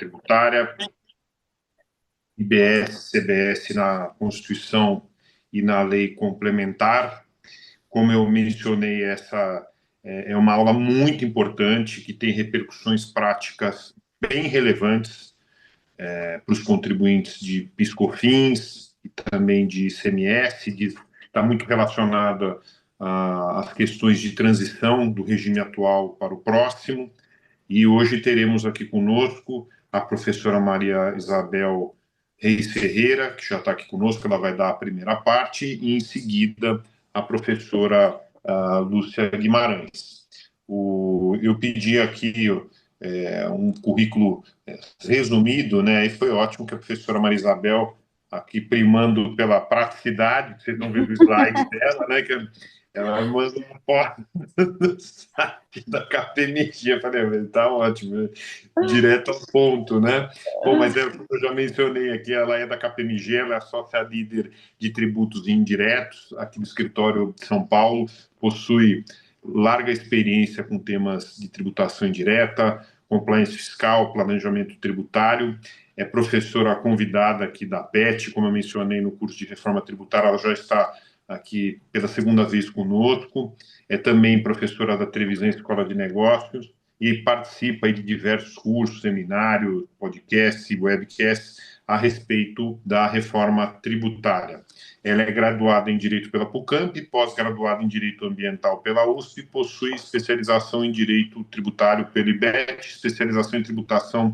tributária, IBS, CBS na Constituição e na lei complementar. Como eu mencionei, essa é uma aula muito importante que tem repercussões práticas bem relevantes para os contribuintes de PIS/COFINS e também de ICMS, está muito relacionada às questões de transição do regime atual para o próximo. E hoje teremos aqui conosco a professora Maria Isabel Reis Ferreira, que já está aqui conosco, ela vai dar a primeira parte, e em seguida a professora Lúcia Guimarães. Eu pedi aqui um currículo resumido, né? E foi ótimo que a professora Maria Isabel, aqui primando pela praticidade, vocês não viram o slide dela, né? Que ela manda uma foto do site da KPMG. Eu falei, tá ótimo, direto ao ponto, né? Bom, mas eu já mencionei aqui, ela é da KPMG, ela é sócia líder de tributos indiretos aqui do escritório de São Paulo, possui larga experiência com temas de tributação indireta, compliance fiscal, planejamento tributário, é professora convidada aqui da PET, como eu mencionei no curso de reforma tributária, ela já está aqui pela segunda vez conosco, é também professora da Trevisan Escola de Negócios e participa de diversos cursos, seminários, podcasts e webcasts a respeito da reforma tributária. Ela é graduada em Direito pela PUCamp, pós-graduada em Direito Ambiental pela USP, possui especialização em Direito Tributário pela IBET, especialização em Tributação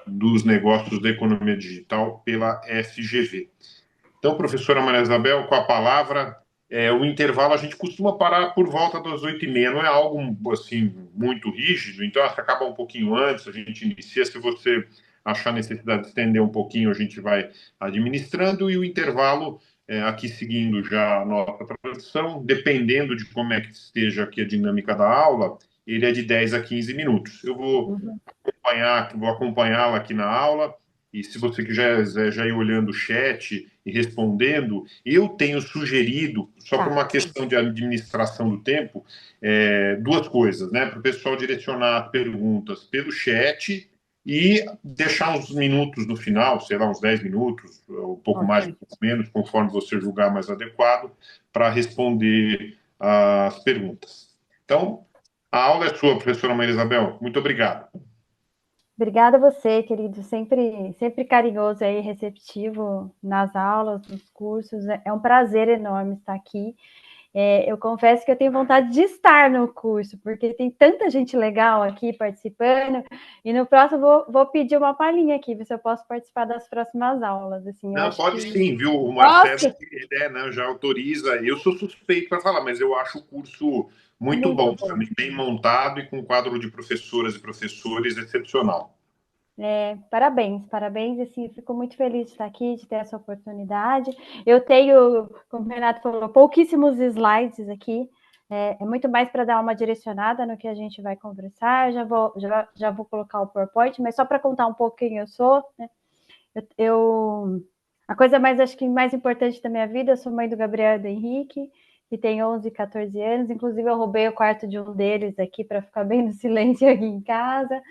dos Negócios da Economia Digital pela FGV. Então, professora Maria Isabel, com a palavra, o intervalo a gente costuma parar por volta das 8h30, não é algo assim muito rígido, então acaba um pouquinho antes, a gente inicia, se você achar necessidade de estender um pouquinho, a gente vai administrando, e o intervalo, aqui seguindo já a nossa tradição, dependendo de como é que esteja aqui a dinâmica da aula, ele é de 10 a 15 minutos. Eu vou acompanhá-la aqui na aula, e se você quiser já ir olhando o chat e respondendo, eu tenho sugerido, só por Tá. uma questão de administração do tempo, duas coisas, né? Para o pessoal direcionar perguntas pelo chat e deixar uns minutos no final, sei lá, uns 10 minutos, um pouco mais, um Ok. pouco menos, conforme você julgar mais adequado, para responder as perguntas. Então, a aula é sua, professora Maria Isabel. Muito obrigado. Obrigada a você, querido, sempre carinhoso e receptivo nas aulas, nos cursos. É um prazer enorme estar aqui. Eu confesso que eu tenho vontade de estar no curso, porque tem tanta gente legal aqui participando, e no próximo vou pedir uma palhinha aqui, ver se eu posso participar das próximas aulas. Assim, eu Não, acho pode que. sim, viu? O Marcelo, Nossa, né, já autoriza. Eu sou suspeito para falar, mas eu acho o curso muito muito bom, bom. também bem montado e com um quadro de professoras e professores excepcional. Parabéns, parabéns. Assim, eu fico muito feliz de estar aqui, de ter essa oportunidade. Eu tenho, como o Renato falou, pouquíssimos slides aqui. É muito mais para dar uma direcionada no que a gente vai conversar. Já vou colocar o PowerPoint, mas só para contar um pouco quem eu sou, né? A coisa mais, acho que mais importante da minha vida, eu sou mãe do Gabriel e do Henrique, que tem 11 e 14 anos. Inclusive, eu roubei o quarto de um deles aqui para ficar bem no silêncio aqui em casa.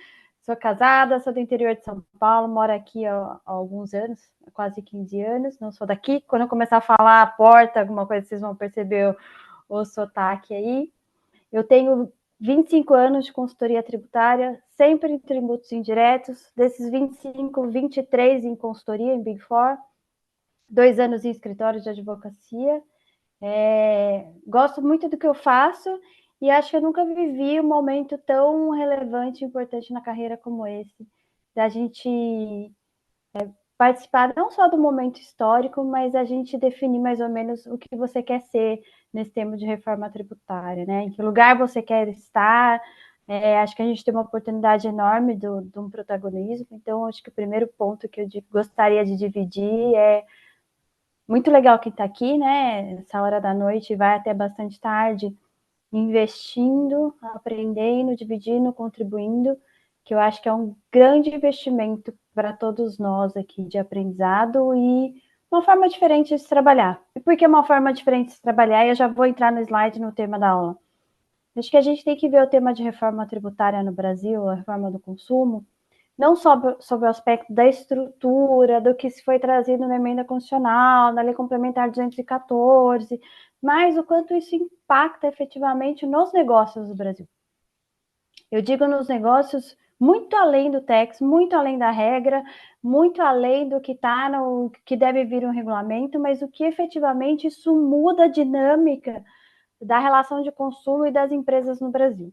Sou casada, sou do interior de São Paulo, moro aqui há alguns anos, quase 15 anos, não sou daqui. Quando eu começar a falar a porta, alguma coisa, vocês vão perceber o sotaque aí. Eu tenho 25 anos de consultoria tributária, sempre em tributos indiretos. Desses 25, 23 em consultoria, em Big Four. 2 anos em escritório de advocacia. Gosto muito do que eu faço e acho que eu nunca vivi um momento tão relevante e importante na carreira como esse, da gente participar não só do momento histórico, mas a gente definir mais ou menos o que você quer ser nesse tema de reforma tributária, né? Em que lugar você quer estar. Acho que a gente tem uma oportunidade enorme de um protagonismo, então acho que o primeiro ponto que eu gostaria de dividir é muito legal quem está aqui, né? Essa hora da noite vai até bastante tarde, investindo, aprendendo, dividindo, contribuindo, que eu acho que é um grande investimento para todos nós aqui de aprendizado e uma forma diferente de se trabalhar. E por que uma forma diferente de se trabalhar? Eu já vou entrar no slide no tema da aula. Acho que a gente tem que ver o tema de reforma tributária no Brasil, a reforma do consumo, não só sobre o aspecto da estrutura, do que se foi trazido na emenda constitucional, na lei complementar 214, mas o quanto isso impacta efetivamente nos negócios do Brasil. Eu digo nos negócios muito além do texto, muito além da regra, muito além do que está no que deve vir um regulamento, mas o que efetivamente isso muda a dinâmica da relação de consumo e das empresas no Brasil.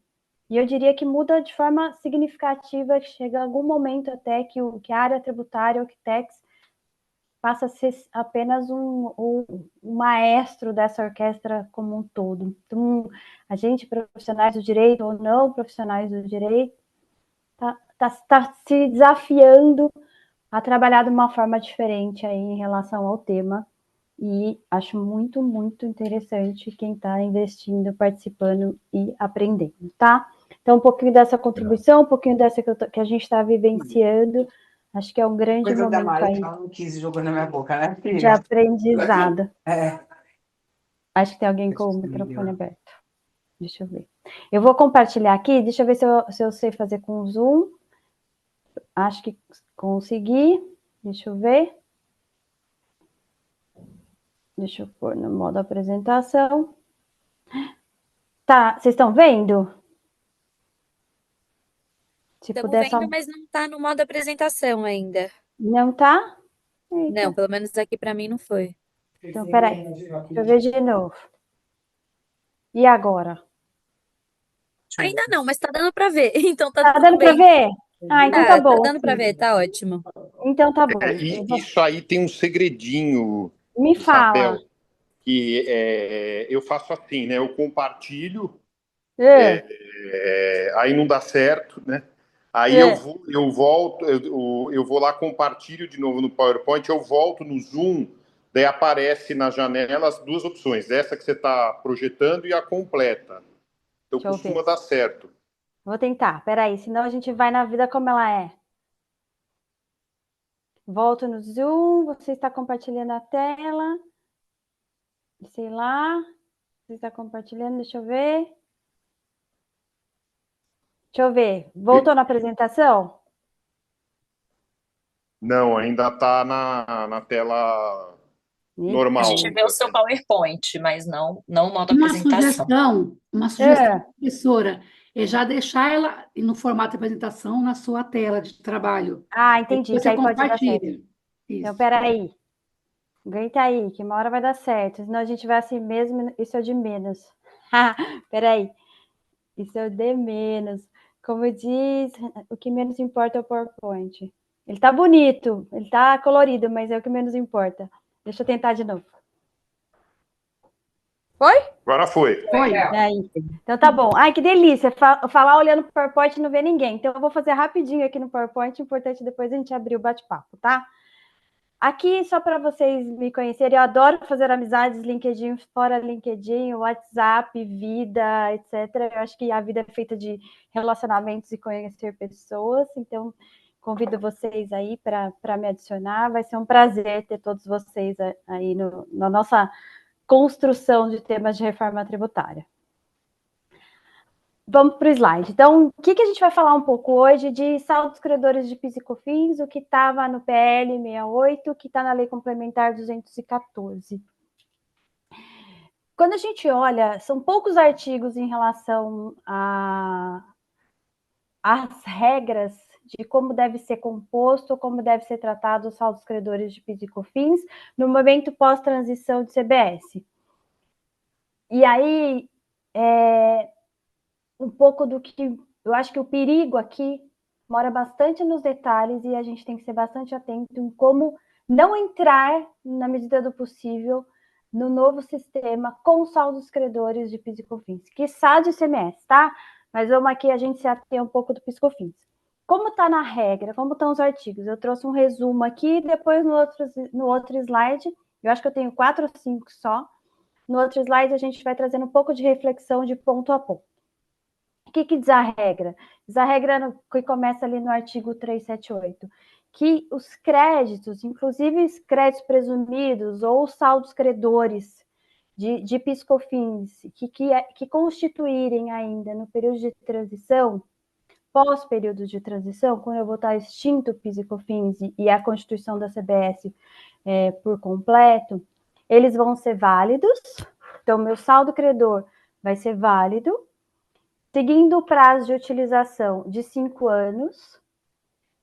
E eu diria que muda de forma significativa, chega algum momento até que a área tributária, o QTEX, passa a ser apenas um maestro dessa orquestra como um todo. Então, a gente, profissionais do direito ou não profissionais do direito, está se desafiando a trabalhar de uma forma diferente aí em relação ao tema. E acho muito, muito interessante quem está investindo, participando e aprendendo, tá? Então, um pouquinho dessa contribuição, um pouquinho dessa que a gente está vivenciando, acho que é um grande Coisa da momento Mari, aí que ela não quis jogar na minha boca, né, de filha? aprendizado. É. Acho que tem alguém com o microfone aberto. Deixa eu ver. Eu vou compartilhar aqui, deixa eu ver se eu sei fazer com o Zoom. Acho que consegui. Deixa eu ver. Deixa eu pôr no modo apresentação. Tá, vocês estão vendo? Se Estamos puder vendo, só... mas não está no modo apresentação ainda. Não tá? Eita. Não, pelo menos aqui para mim não foi. Então, peraí. Deixa eu ver de novo. E agora? Ainda não, mas tá dando para ver. Então tá Tá tudo dando para bem. ver? Ah, então tá Tá bom. dando para ver, tá ótimo. Então tá bom. Isso aí tem um segredinho, Me fala. Isabel, que eu faço assim, né? Eu compartilho, aí não dá certo, né? Aí eu volto, eu vou lá, compartilho de novo no PowerPoint, eu volto no Zoom, daí aparece na janela as duas opções, essa que você está projetando e a completa. Então Deixa eu costuma ver. dar certo. Vou tentar, peraí, senão a gente vai na vida como ela é. Volto no Zoom, você está compartilhando a tela. Sei lá. Você está compartilhando, deixa eu ver. Deixa eu ver. Voltou na apresentação? Não, ainda está na tela normal. A gente vê o seu PowerPoint, mas não o modo Uma apresentação. sugestão, professora, é já deixar ela no formato de apresentação na sua tela de trabalho. Ah, entendi, Depois que você aí pode dar certo. compartilha. Então, Isso. peraí. Aguenta aí, que uma hora vai dar certo. Senão a gente vai assim mesmo, isso é o de menos. Peraí. Isso é o de menos. Como diz, o que menos importa é o PowerPoint. Ele tá bonito, ele tá colorido, mas é o que menos importa. Deixa eu tentar de novo. Foi? Agora foi. Foi. Aí. Então tá bom. Ai, que delícia. Falar olhando pro PowerPoint e não ver ninguém. Então eu vou fazer rapidinho aqui no PowerPoint. Importante depois a gente abrir o bate-papo, tá? Aqui, só para vocês me conhecerem, eu adoro fazer amizades, LinkedIn, fora LinkedIn, WhatsApp, vida, etc. Eu acho que a vida é feita de relacionamentos e conhecer pessoas, então convido vocês aí para me adicionar. Vai ser um prazer ter todos vocês aí na nossa construção de temas de reforma tributária. Vamos para o slide. Então, o que a gente vai falar um pouco hoje de saldos credores de PIS e COFINS, o que estava no PL 68, o que está na Lei Complementar 214. Quando a gente olha, são poucos artigos em relação às regras de como deve ser composto, como deve ser tratado os saldos credores de PIS e COFINS no momento pós-transição de CBS. E aí, um pouco do que eu acho que o perigo aqui mora bastante nos detalhes e a gente tem que ser bastante atento em como não entrar, na medida do possível, no novo sistema com saldos credores de PIS e COFINS, quiçá de ICMS, tá? Mas vamos aqui a gente se ater um pouco do PIS e COFINS. Como está na regra, como estão os artigos? Eu trouxe um resumo aqui, depois no outro slide, eu acho que eu tenho 4 ou 5 só, no outro slide a gente vai trazendo um pouco de reflexão de ponto a ponto. O que diz a regra? Diz a regra que começa ali no artigo 378, que os créditos, inclusive os créditos presumidos ou saldos credores de PIS/COFINS, que constituírem ainda no período de transição, pós-período de transição, quando eu vou estar extinto o PIS e COFINS e a constituição da CBS por completo, eles vão ser válidos. Então, meu saldo credor vai ser válido, seguindo o prazo de utilização de 5 anos,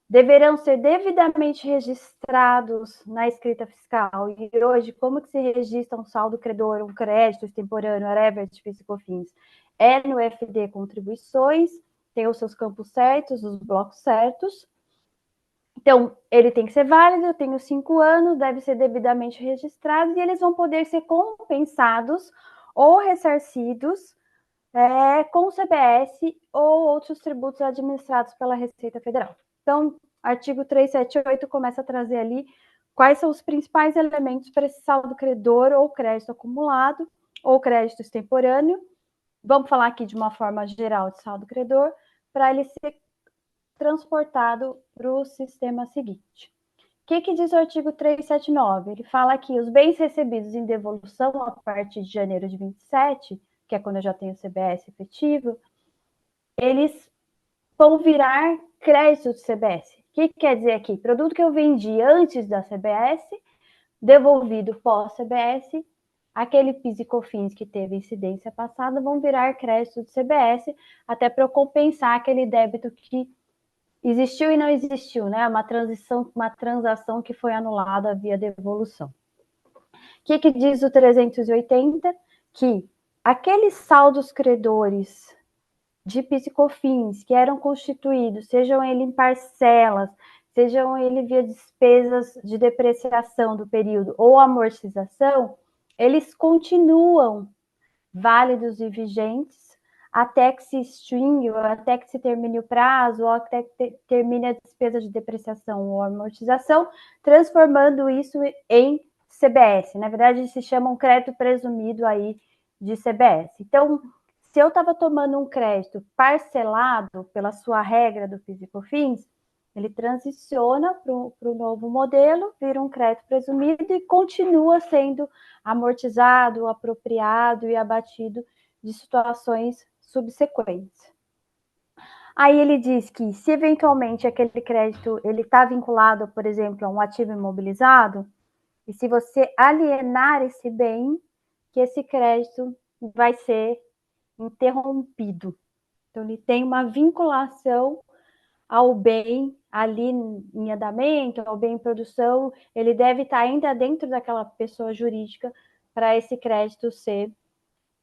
deverão ser devidamente registrados na escrita fiscal. E hoje, como que se registra um saldo credor, um crédito extemporâneo, whatever, de PIS e COFINS? É no FD Contribuições, tem os seus campos certos, os blocos certos. Então, ele tem que ser válido, eu tenho 5 anos, deve ser devidamente registrado, e eles vão poder ser compensados ou ressarcidos com o CBS ou outros tributos administrados pela Receita Federal. Então, artigo 378 começa a trazer ali quais são os principais elementos para esse saldo credor ou crédito acumulado ou crédito extemporâneo. Vamos falar aqui de uma forma geral de saldo credor, para ele ser transportado para o sistema seguinte. O que diz o artigo 379? Ele fala que os bens recebidos em devolução a partir de janeiro de 27, que é quando eu já tenho CBS efetivo, eles vão virar crédito de CBS. O que quer dizer aqui? Produto que eu vendi antes da CBS, devolvido pós-CBS, aquele PIS e COFINS que teve incidência passada vão virar crédito de CBS, até para eu compensar aquele débito que existiu e não existiu, né? Uma transação que foi anulada via devolução. O que diz o 380? Que aqueles saldos credores de PIS e COFINS que eram constituídos, sejam eles em parcelas, sejam eles via despesas de depreciação do período ou amortização, eles continuam válidos e vigentes até que se extingue, ou até que se termine o prazo, ou até que termine a despesa de depreciação ou amortização, transformando isso em CBS. Na verdade, se chama um crédito presumido aí de CBS. Então, se eu estava tomando um crédito parcelado pela sua regra do PIS e COFINS, ele transiciona para o novo modelo, vira um crédito presumido e continua sendo amortizado, apropriado e abatido de situações subsequentes. Aí ele diz que se eventualmente aquele crédito ele está vinculado, por exemplo, a um ativo imobilizado, e se você alienar esse bem, que esse crédito vai ser interrompido. Então, ele tem uma vinculação ao bem ali em andamento, ao bem em produção, ele deve estar ainda dentro daquela pessoa jurídica para esse crédito ser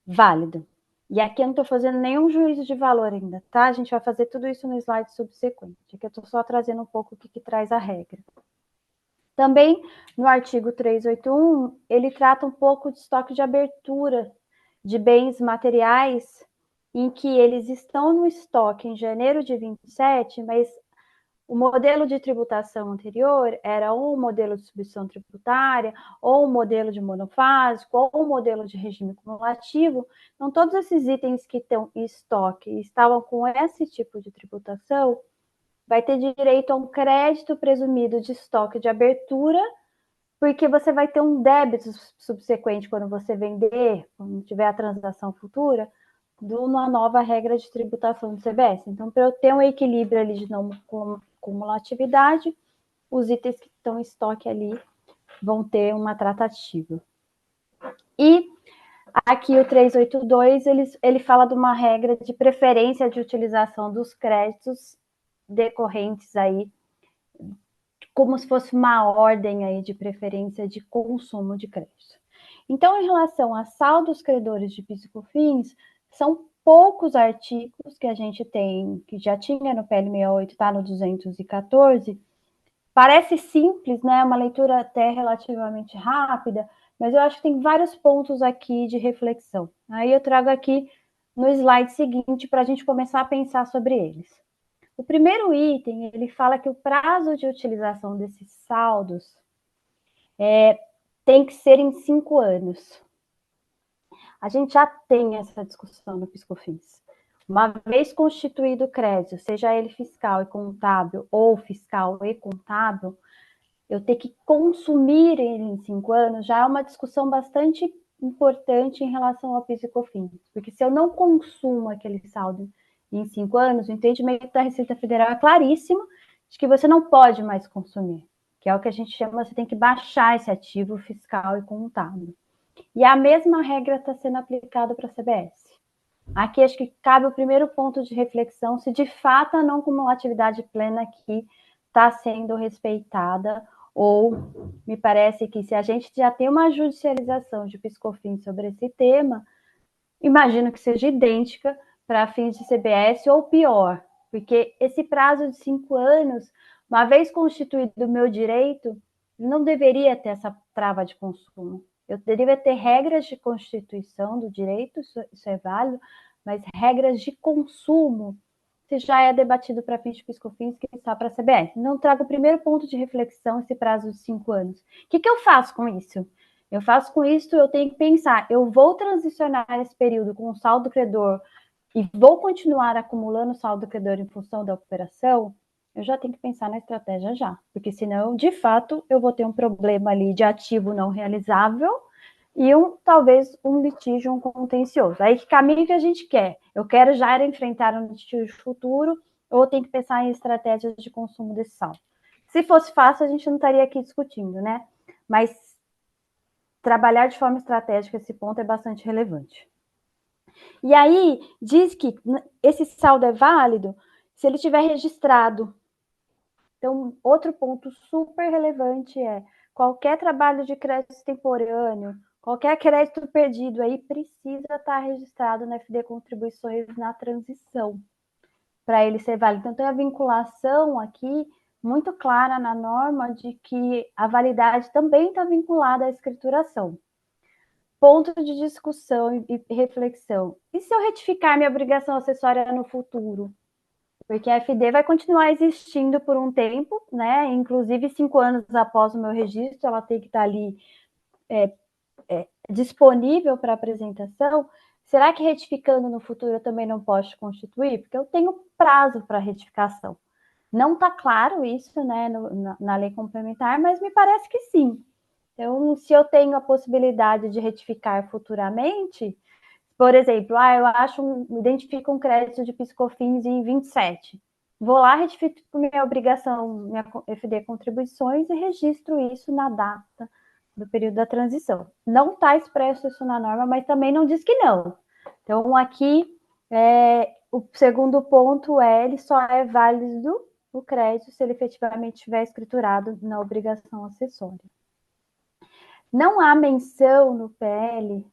válido. E aqui eu não estou fazendo nenhum juízo de valor ainda, tá? A gente vai fazer tudo isso no slide subsequente. Aqui eu estou só trazendo um pouco o que traz a regra. Também, no artigo 381, ele trata um pouco de estoque de abertura de bens materiais em que eles estão no estoque em janeiro de 27, mas o modelo de tributação anterior era ou um modelo de substituição tributária, ou um modelo de monofásico, ou um modelo de regime cumulativo. Então, todos esses itens que estão em estoque e estavam com esse tipo de tributação, vai ter direito a um crédito presumido de estoque de abertura, porque você vai ter um débito subsequente quando você vender, quando tiver a transação futura, de uma nova regra de tributação do CBS. Então, para eu ter um equilíbrio ali de não cumulatividade, os itens que estão em estoque ali vão ter uma tratativa. E aqui o 382, ele fala de uma regra de preferência de utilização dos créditos decorrentes aí, como se fosse uma ordem aí de preferência de consumo de crédito. Então, em relação a saldos credores de PIS e COFINS, são poucos artigos que a gente tem, que já tinha no PL 68, está no 214. Parece simples, né? Uma leitura até relativamente rápida, mas eu acho que tem vários pontos aqui de reflexão. Aí eu trago aqui no slide seguinte para a gente começar a pensar sobre eles. O primeiro item, ele fala que o prazo de utilização desses saldos tem que ser em 5 anos. A gente já tem essa discussão no PIS/COFINS. Uma vez constituído o crédito, seja ele fiscal e contábil ou fiscal e contábil, eu ter que consumir ele em 5 anos já é uma discussão bastante importante em relação ao PIS e COFINS, porque se eu não consumo aquele saldo em 5 anos, o entendimento da Receita Federal é claríssimo de que você não pode mais consumir, que é o que a gente chama, você tem que baixar esse ativo fiscal e contábil. E a mesma regra está sendo aplicada para a CBS. Aqui acho que cabe o primeiro ponto de reflexão, se de fato a não cumulatividade plena aqui está sendo respeitada, ou me parece que se a gente já tem uma judicialização de PiscoFins sobre esse tema, imagino que seja idêntica para fins de CBS ou pior, porque esse prazo de 5 anos, uma vez constituído o meu direito, não deveria ter essa trava de consumo. Eu deveria ter regras de constituição do direito, isso é válido, mas regras de consumo, se já é debatido para fins de PiscoFins, que está para a CBS. Não trago o primeiro ponto de reflexão, esse prazo de 5 anos. O que eu faço com isso? Eu faço com isso, eu tenho que pensar, eu vou transicionar esse período com o saldo credor e vou continuar acumulando saldo credor em função da operação, eu já tenho que pensar na estratégia já, porque senão, de fato, eu vou ter um problema ali de ativo não realizável e talvez um litígio, um contencioso. Aí, que caminho que a gente quer? Eu quero já enfrentar um litígio futuro ou eu tenho que pensar em estratégias de consumo desse saldo? Se fosse fácil, a gente não estaria aqui discutindo, né? Mas trabalhar de forma estratégica esse ponto é bastante relevante. E aí, diz que esse saldo é válido se ele estiver registrado. Então, outro ponto super relevante é qualquer trabalho de crédito extemporâneo, qualquer crédito perdido aí precisa estar registrado na FD Contribuições na transição, para ele ser válido. Então, tem a vinculação aqui muito clara na norma de que a validade também está vinculada à escrituração. Ponto de discussão e reflexão. E se eu retificar minha obrigação acessória no futuro? Porque a FD vai continuar existindo por um tempo, né? Inclusive 5 anos após o meu registro, ela tem que estar ali disponível para apresentação. Será que retificando no futuro eu também não posso constituir? Porque eu tenho prazo para retificação. Não está claro isso, né, na lei complementar, mas me parece que sim. Então, se eu tenho a possibilidade de retificar futuramente, por exemplo, identifico um crédito de PiscoFins em 27. Vou lá, retifico minha obrigação, minha FD Contribuições e registro isso na data do período da transição. Não está expresso isso na norma, mas também não diz que não. Então, aqui, o segundo ponto ele só é válido o crédito se ele efetivamente estiver escriturado na obrigação acessória. Não há menção no PL,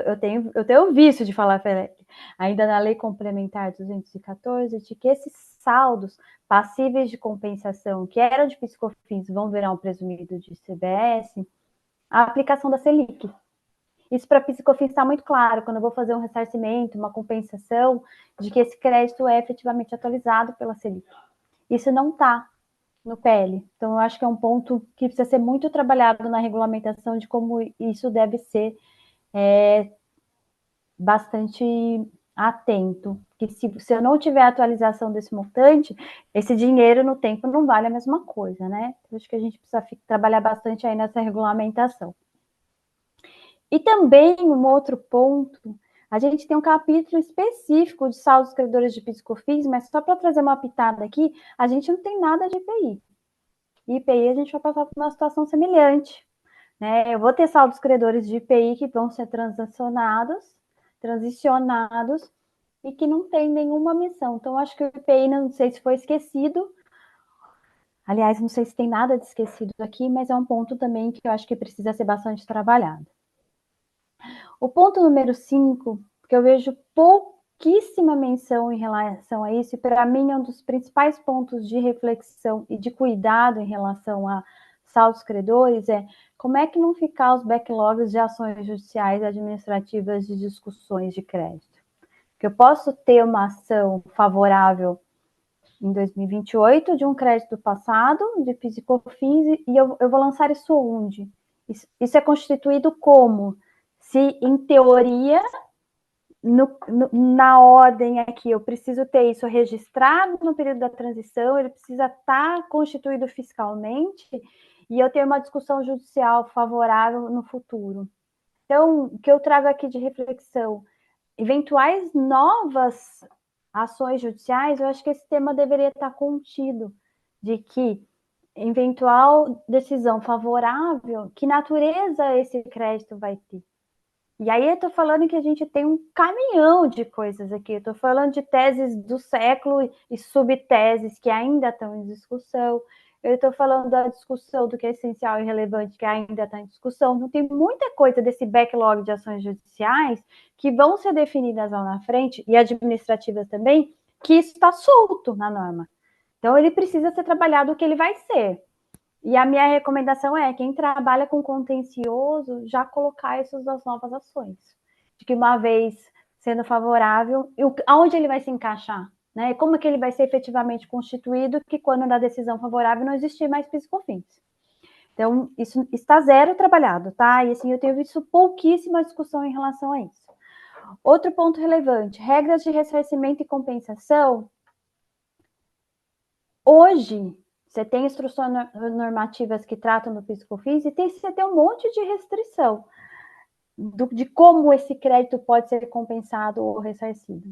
eu tenho o vício de falar PL, ainda na Lei Complementar 214, de que esses saldos passíveis de compensação, que eram de PiscoFins, vão virar um presumido de CBS, a aplicação da Selic. Isso para PiscoFins está muito claro, quando eu vou fazer um ressarcimento, uma compensação, de que esse crédito é efetivamente atualizado pela Selic. Isso não está no PL. Então, eu acho que é um ponto que precisa ser muito trabalhado na regulamentação de como isso deve ser bastante atento. Porque se eu não tiver atualização desse montante, esse dinheiro no tempo não vale a mesma coisa, né? Eu acho que a gente precisa trabalhar bastante aí nessa regulamentação. E também, um outro ponto, a gente tem um capítulo específico de saldos credores de PiscoFins, mas só para trazer uma pitada aqui, a gente não tem nada de IPI. E IPI a gente vai passar por uma situação semelhante, né? Eu vou ter saldos credores de IPI que vão ser transicionados e que não tem nenhuma missão. Então, acho que o IPI, não sei se foi esquecido. Aliás, não sei se tem nada de esquecido aqui, mas é um ponto também que eu acho que precisa ser bastante trabalhado. O ponto número 5, que eu vejo pouquíssima menção em relação a isso, e para mim é um dos principais pontos de reflexão e de cuidado em relação a saldos credores, é como é que não ficar os backlogs de ações judiciais administrativas de discussões de crédito. Porque eu posso ter uma ação favorável em 2028 de um crédito passado, de PiscoFins, e eu vou lançar isso onde? Isso é constituído como? Se, em teoria, na ordem aqui, eu preciso ter isso registrado no período da transição, ele precisa estar constituído fiscalmente, e eu tenho uma discussão judicial favorável no futuro. Então, o que eu trago aqui de reflexão, eventuais novas ações judiciais, eu acho que esse tema deveria estar contido, de que eventual decisão favorável, que natureza esse crédito vai ter. E aí eu estou falando que a gente tem um caminhão de coisas aqui. Eu estou falando de teses do século e subteses que ainda estão em discussão. Eu estou falando da discussão do que é essencial e relevante, que ainda está em discussão. Então, tem muita coisa desse backlog de ações judiciais que vão ser definidas lá na frente, e administrativas também, que isso está solto na norma. Então, ele precisa ser trabalhado o que ele vai ser. E a minha recomendação é, quem trabalha com contencioso, já colocar isso nas novas ações. De que uma vez sendo favorável, aonde ele vai se encaixar? Né? Como que ele vai ser efetivamente constituído, que quando da decisão favorável não existir mais PIS/COFINS. Então, isso está zero trabalhado, tá? E assim, eu tenho visto pouquíssima discussão em relação a isso. Outro ponto relevante, regras de ressarcimento e compensação. Hoje, você tem instruções normativas que tratam do PIS/COFINS e você tem um monte de restrição de como esse crédito pode ser compensado ou ressarcido.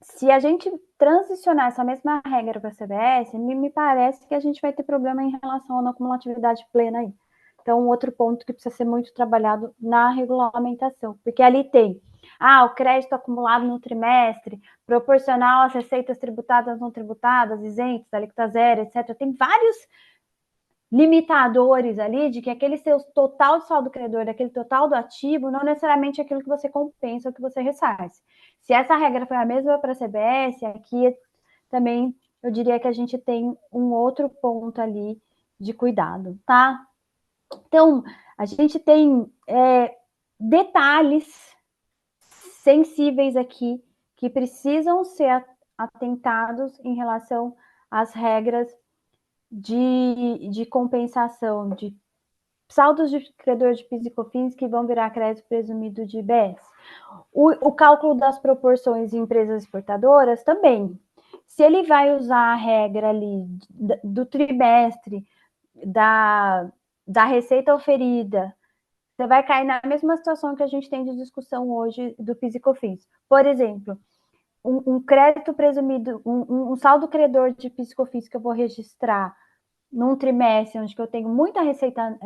Se a gente transicionar essa mesma regra para a CBS, me parece que a gente vai ter problema em relação à não cumulatividade plena aí. Então, outro ponto que precisa ser muito trabalhado na regulamentação, porque ali tem o crédito acumulado no trimestre, proporcional às receitas tributadas, não tributadas, isentas, alíquota zero, etc. Tem vários limitadores ali de que aquele seu total de saldo credor, daquele total do ativo, não necessariamente é aquilo que você compensa ou que você ressarce. Se essa regra foi a mesma para a CBS, aqui também eu diria que a gente tem um outro ponto ali de cuidado, tá? Então, a gente tem detalhes sensíveis aqui que precisam ser atentados em relação às regras de compensação, de saldos de credor de PIS e COFINS que vão virar crédito presumido de IBS. O cálculo das proporções em empresas exportadoras também. Se ele vai usar a regra ali do trimestre, da receita oferida, você vai cair na mesma situação que a gente tem de discussão hoje do PIS e COFINS. Por exemplo, um crédito presumido, um saldo credor de PIS e COFINS que eu vou registrar num trimestre onde eu tenho muita receita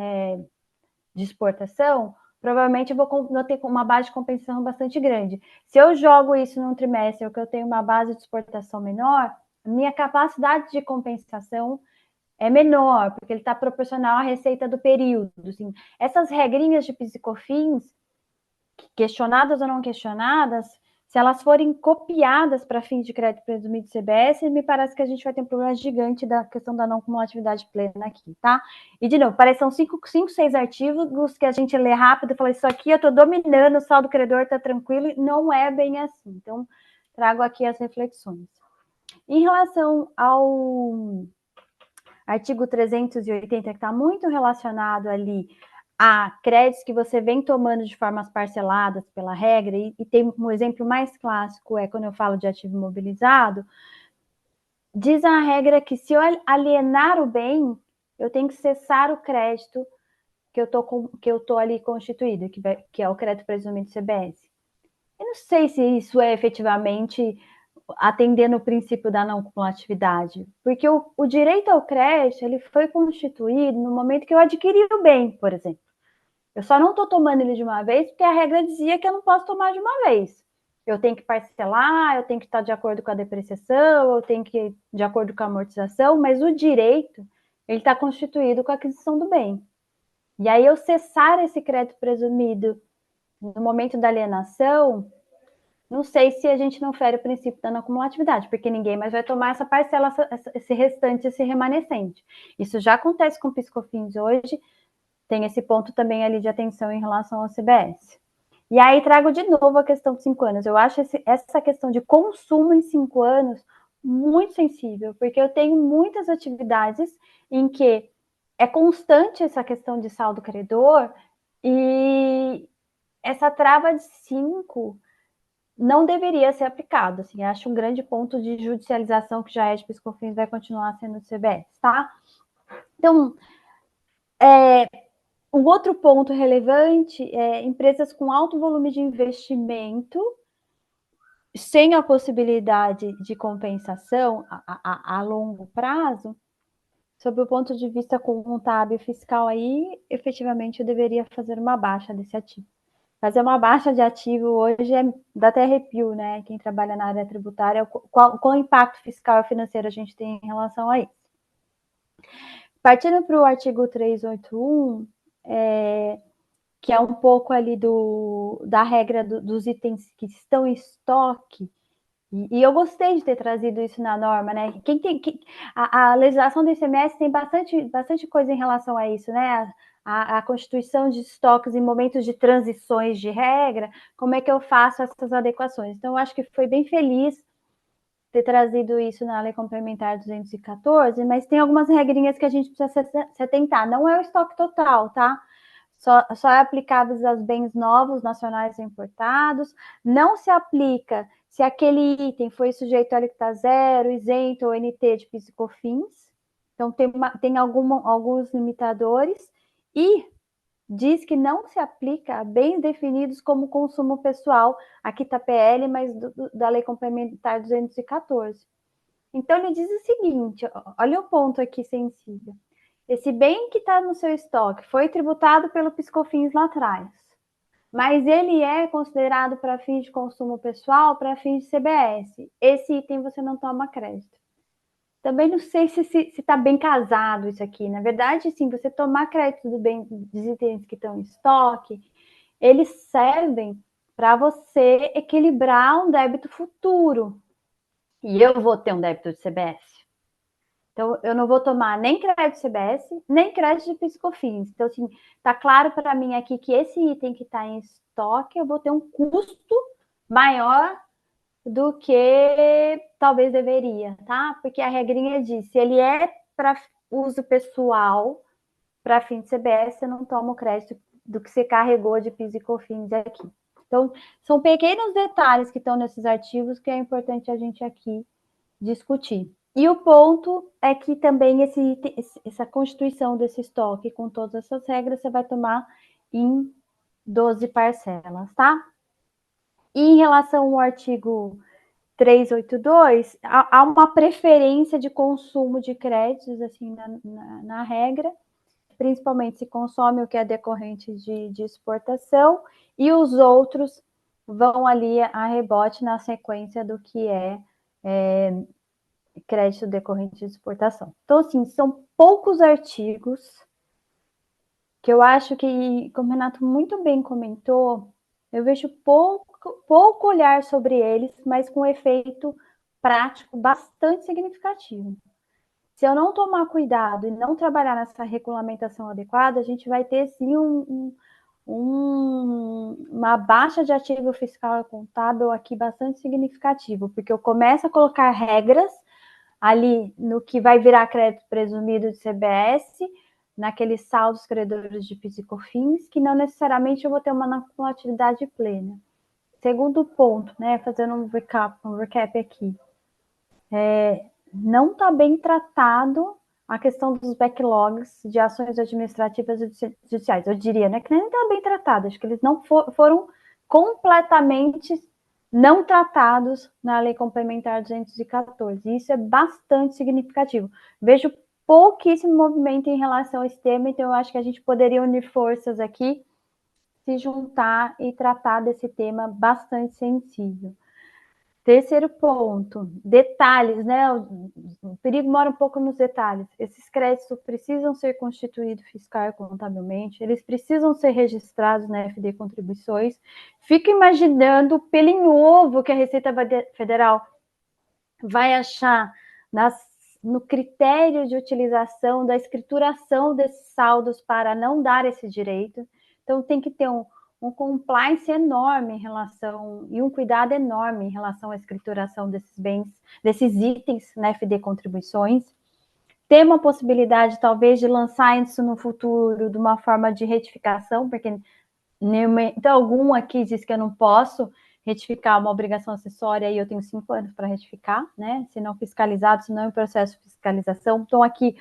de exportação, provavelmente eu vou ter uma base de compensação bastante grande. Se eu jogo isso num trimestre que eu tenho uma base de exportação menor, minha capacidade de compensação é menor, porque ele está proporcional à receita do período. Assim. Essas regrinhas de PIS e COFINS, questionadas ou não questionadas, se elas forem copiadas para fins de crédito presumido CBS, me parece que a gente vai ter um problema gigante da questão da não cumulatividade plena aqui, tá? E, de novo, parece que são 5, 6 artigos que a gente lê rápido e fala, isso aqui eu estou dominando, o saldo credor está tranquilo, e não é bem assim. Então, trago aqui as reflexões. Em relação ao artigo 380, que está muito relacionado ali a créditos que você vem tomando de formas parceladas pela regra, e tem um exemplo mais clássico, quando eu falo de ativo imobilizado, diz a regra que se eu alienar o bem, eu tenho que cessar o crédito que eu tô ali constituído, que é o crédito presumido CBS. Eu não sei se isso é efetivamente atendendo o princípio da não cumulatividade, porque o direito ao crédito ele foi constituído no momento que eu adquiri o bem, por exemplo. Eu só não estou tomando ele de uma vez porque a regra dizia que eu não posso tomar de uma vez. Eu tenho que parcelar, eu tenho que estar de acordo com a depreciação, eu tenho que ir de acordo com a amortização, mas o direito ele está constituído com a aquisição do bem. E aí eu cessar esse crédito presumido no momento da alienação, não sei se a gente não fere o princípio da não cumulatividade, porque ninguém mais vai tomar essa parcela, esse restante, esse remanescente. Isso já acontece com o PIS/COFINS hoje, tem esse ponto também ali de atenção em relação ao CBS. E aí trago de novo a questão de 5 anos. Eu acho essa questão de consumo em 5 anos muito sensível, porque eu tenho muitas atividades em que é constante essa questão de saldo credor e essa trava de 5 não deveria ser aplicada. Assim, acho um grande ponto de judicialização que já é de PIS/COFINS, vai continuar sendo do CBS, tá? Então, um outro ponto relevante é empresas com alto volume de investimento sem a possibilidade de compensação a longo prazo, sob o ponto de vista contábil e fiscal, aí efetivamente eu deveria fazer uma baixa desse ativo. Fazer uma baixa de ativo hoje dá até arrepio, né? Quem trabalha na área tributária, qual impacto fiscal e financeiro a gente tem em relação a isso. Partindo para o artigo 381, que é um pouco ali da regra dos itens que estão em estoque, e eu gostei de ter trazido isso na norma, né? A legislação do ICMS tem bastante coisa em relação a isso, né? A constituição de estoques em momentos de transições de regra, como é que eu faço essas adequações? Então, eu acho que foi bem feliz ter trazido isso na Lei Complementar 214, mas tem algumas regrinhas que a gente precisa se atentar. Não é o estoque total, tá? Só é aplicável aos bens novos, nacionais ou importados. Não se aplica se aquele item foi sujeito a alíquota zero, isento ou NT de PIS e COFINS. Então, tem alguns limitadores. E diz que não se aplica a bens definidos como consumo pessoal. Aqui está PL, mas da Lei Complementar 214. Então, ele diz o seguinte, olha o ponto aqui sensível. Esse bem que está no seu estoque foi tributado pelo PIS/COFINS lá atrás, mas ele é considerado para fins de consumo pessoal, para fins de CBS. Esse item você não toma crédito. Também não sei se está bem casado isso aqui. Na verdade, sim, você tomar crédito dos itens que estão em estoque, eles servem para você equilibrar um débito futuro. E eu vou ter um débito de CBS. Então, eu não vou tomar nem crédito de CBS, nem crédito de PIS/COFINS. Então, assim, está claro para mim aqui que esse item que está em estoque, eu vou ter um custo maior do que talvez deveria, tá? Porque a regrinha diz, se ele é para uso pessoal, para fim de CBS, você não toma o crédito do que você carregou de PIS e COFINS aqui. Então, são pequenos detalhes que estão nesses artigos que é importante a gente aqui discutir. E o ponto é que também essa constituição desse estoque com todas essas regras você vai tomar em 12 parcelas, tá? E em relação ao artigo 382, há uma preferência de consumo de créditos assim na regra, principalmente se consome o que é decorrente de exportação, e os outros vão ali a rebote na sequência do que é crédito decorrente de exportação. Então, assim, são poucos artigos que eu acho que, como o Renato muito bem comentou, eu vejo pouco olhar sobre eles, mas com efeito prático bastante significativo. Se eu não tomar cuidado e não trabalhar nessa regulamentação adequada, a gente vai ter, sim, uma baixa de ativo fiscal e contábil aqui bastante significativo, porque eu começo a colocar regras ali no que vai virar crédito presumido de CBS, naqueles saldos credores de PIS e COFINS, que não necessariamente eu vou ter uma acumulatividade plena. Segundo ponto, né, fazendo um recap aqui, não está bem tratado a questão dos backlogs de ações administrativas e judiciais. Eu diria, né, que nem está bem tratado, acho que eles não foram completamente não tratados na Lei Complementar 214. Isso é bastante significativo. Vejo pouquíssimo movimento em relação a esse tema, então eu acho que a gente poderia unir forças aqui, se juntar e tratar desse tema bastante sensível. Terceiro ponto, detalhes, né? O perigo mora um pouco nos detalhes. Esses créditos precisam ser constituídos fiscal e contabilmente, eles precisam ser registrados na FD Contribuições. Fico imaginando o pelinho ovo que a Receita Federal vai achar no critério de utilização da escrituração desses saldos para não dar esse direito. Então, tem que ter um compliance enorme em relação, e um cuidado enorme em relação à escrituração desses bens, desses itens na FD Contribuições. Ter uma possibilidade, talvez, de lançar isso no futuro de uma forma de retificação, porque então, algum aqui diz que eu não posso retificar uma obrigação acessória e eu tenho 5 anos para retificar, né? Se não fiscalizado, se não em processo de fiscalização. Então, aqui,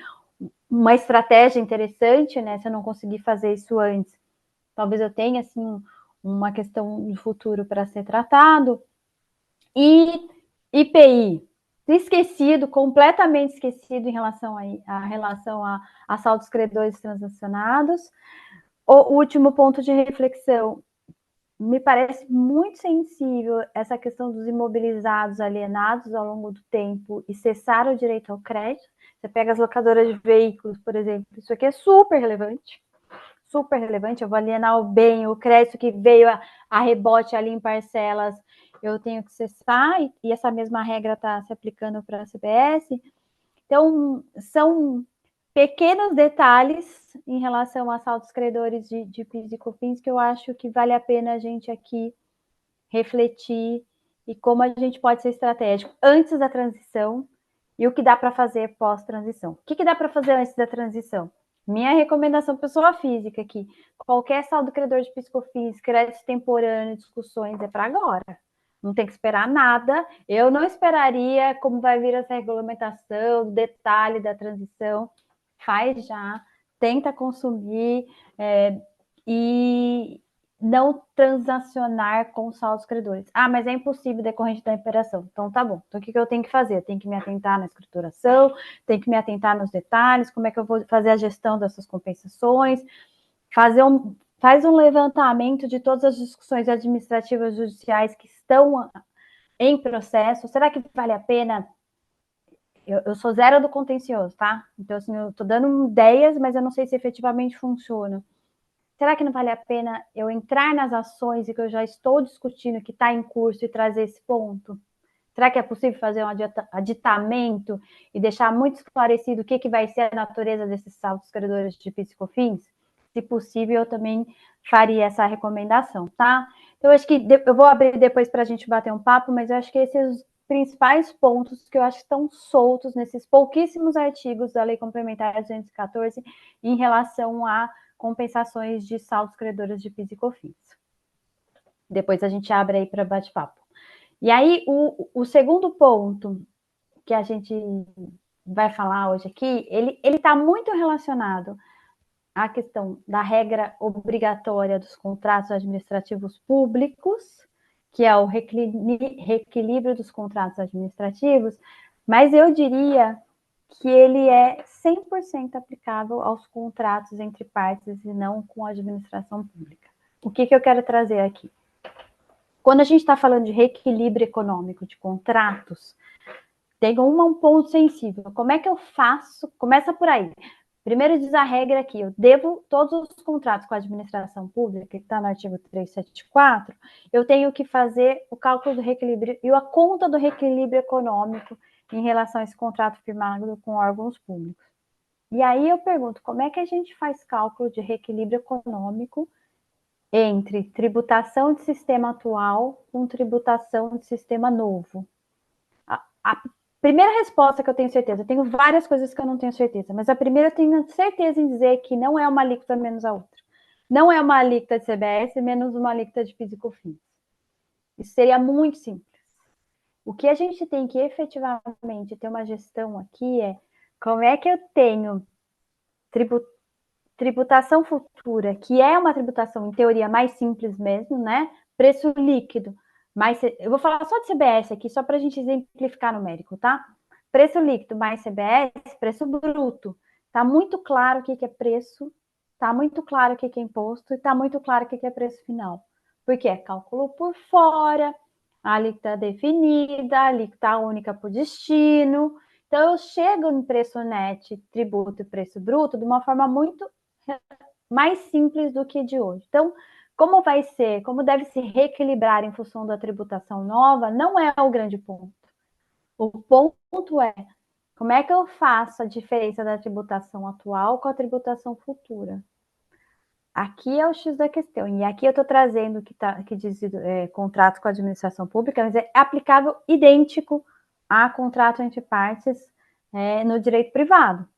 uma estratégia interessante, né? Se eu não conseguir fazer isso antes, talvez eu tenha, assim, uma questão de futuro para ser tratado. E IPI, esquecido, completamente esquecido em relação a saldos credores transacionados. O último ponto de reflexão, me parece muito sensível essa questão dos imobilizados alienados ao longo do tempo e cessar o direito ao crédito. Você pega as locadoras de veículos, por exemplo, isso aqui é super relevante, eu vou alienar o bem, o crédito que veio a rebote ali em parcelas, eu tenho que cessar, e essa mesma regra está se aplicando para a CBS. Então, são pequenos detalhes em relação a saldos credores de PIS e COFINS que eu acho que vale a pena a gente aqui refletir e como a gente pode ser estratégico antes da transição e o que dá para fazer pós-transição. O que dá para fazer antes da transição? Minha recomendação pessoa física aqui, qualquer saldo credor de PIS e COFINS, crédito temporâneo, discussões, é para agora. Não tem que esperar nada. Eu não esperaria como vai vir essa regulamentação, detalhe da transição. Faz já, tenta consumir e não transacionar com saldos credores. Ah, mas é impossível decorrente da operação. Então, tá bom. Então, o que eu tenho que fazer? Eu tenho que me atentar na escrituração, tenho que me atentar nos detalhes, como é que eu vou fazer a gestão dessas compensações, faz um levantamento de todas as discussões administrativas judiciais que estão em processo. Será que vale a pena? Eu sou zero do contencioso, tá? Então, assim, eu tô dando ideias, mas eu não sei se efetivamente funciona. Será que não vale a pena eu entrar nas ações e que eu já estou discutindo, que está em curso, e trazer esse ponto? Será que é possível fazer um aditamento e deixar muito esclarecido o que vai ser a natureza desses saldos credores de PIS e COFINS? Se possível, eu também faria essa recomendação, tá? Então, eu acho que eu vou abrir depois para a gente bater um papo, mas eu acho que esses são os principais pontos que eu acho que estão soltos nesses pouquíssimos artigos da Lei Complementar 214 em relação a compensações de saldos credores de PIS e COFINS. Depois a gente abre aí para bate-papo. E aí, o segundo ponto que a gente vai falar hoje aqui, ele está muito relacionado à questão da regra obrigatória dos contratos administrativos públicos, que é o reequilíbrio dos contratos administrativos, mas eu diria que ele é 100% aplicável aos contratos entre partes e não com a administração pública. O que eu quero trazer aqui? Quando a gente está falando de reequilíbrio econômico de contratos, tem um ponto sensível. Como é que eu faço? Começa por aí. Primeiro diz a regra aqui, eu devo todos os contratos com a administração pública, que está no artigo 374, eu tenho que fazer o cálculo do reequilíbrio e a conta do reequilíbrio econômico em relação a esse contrato firmado com órgãos públicos. E aí eu pergunto, como é que a gente faz cálculo de reequilíbrio econômico entre tributação de sistema atual com tributação de sistema novo? A primeira resposta que eu tenho certeza, eu tenho várias coisas que eu não tenho certeza, mas a primeira eu tenho certeza em dizer que não é uma alíquota menos a outra. Não é uma alíquota de CBS menos uma alíquota de PIS e COFINS. Isso seria muito simples. O que a gente tem que efetivamente ter uma gestão aqui é como é que eu tenho tributação futura, que é uma tributação, em teoria, mais simples mesmo, né? Preço líquido. Mas eu vou falar só de CBS aqui, só para a gente exemplificar numérico, tá? Preço líquido mais CBS, preço bruto. Tá muito claro o que é preço, tá muito claro o que é imposto e tá muito claro o que é preço final. Porque é cálculo por fora, a alíquota definida, a alíquota única por destino. Então, eu chego no preço net, tributo e preço bruto de uma forma muito mais simples do que de hoje. Então, como vai ser, como deve se reequilibrar em função da tributação nova, não é o grande ponto. O ponto é como é que eu faço a diferença da tributação atual com a tributação futura. Aqui é o X da questão. E aqui eu estou trazendo que diz contrato com a administração pública, mas é aplicável idêntico a contrato entre partes no direito privado.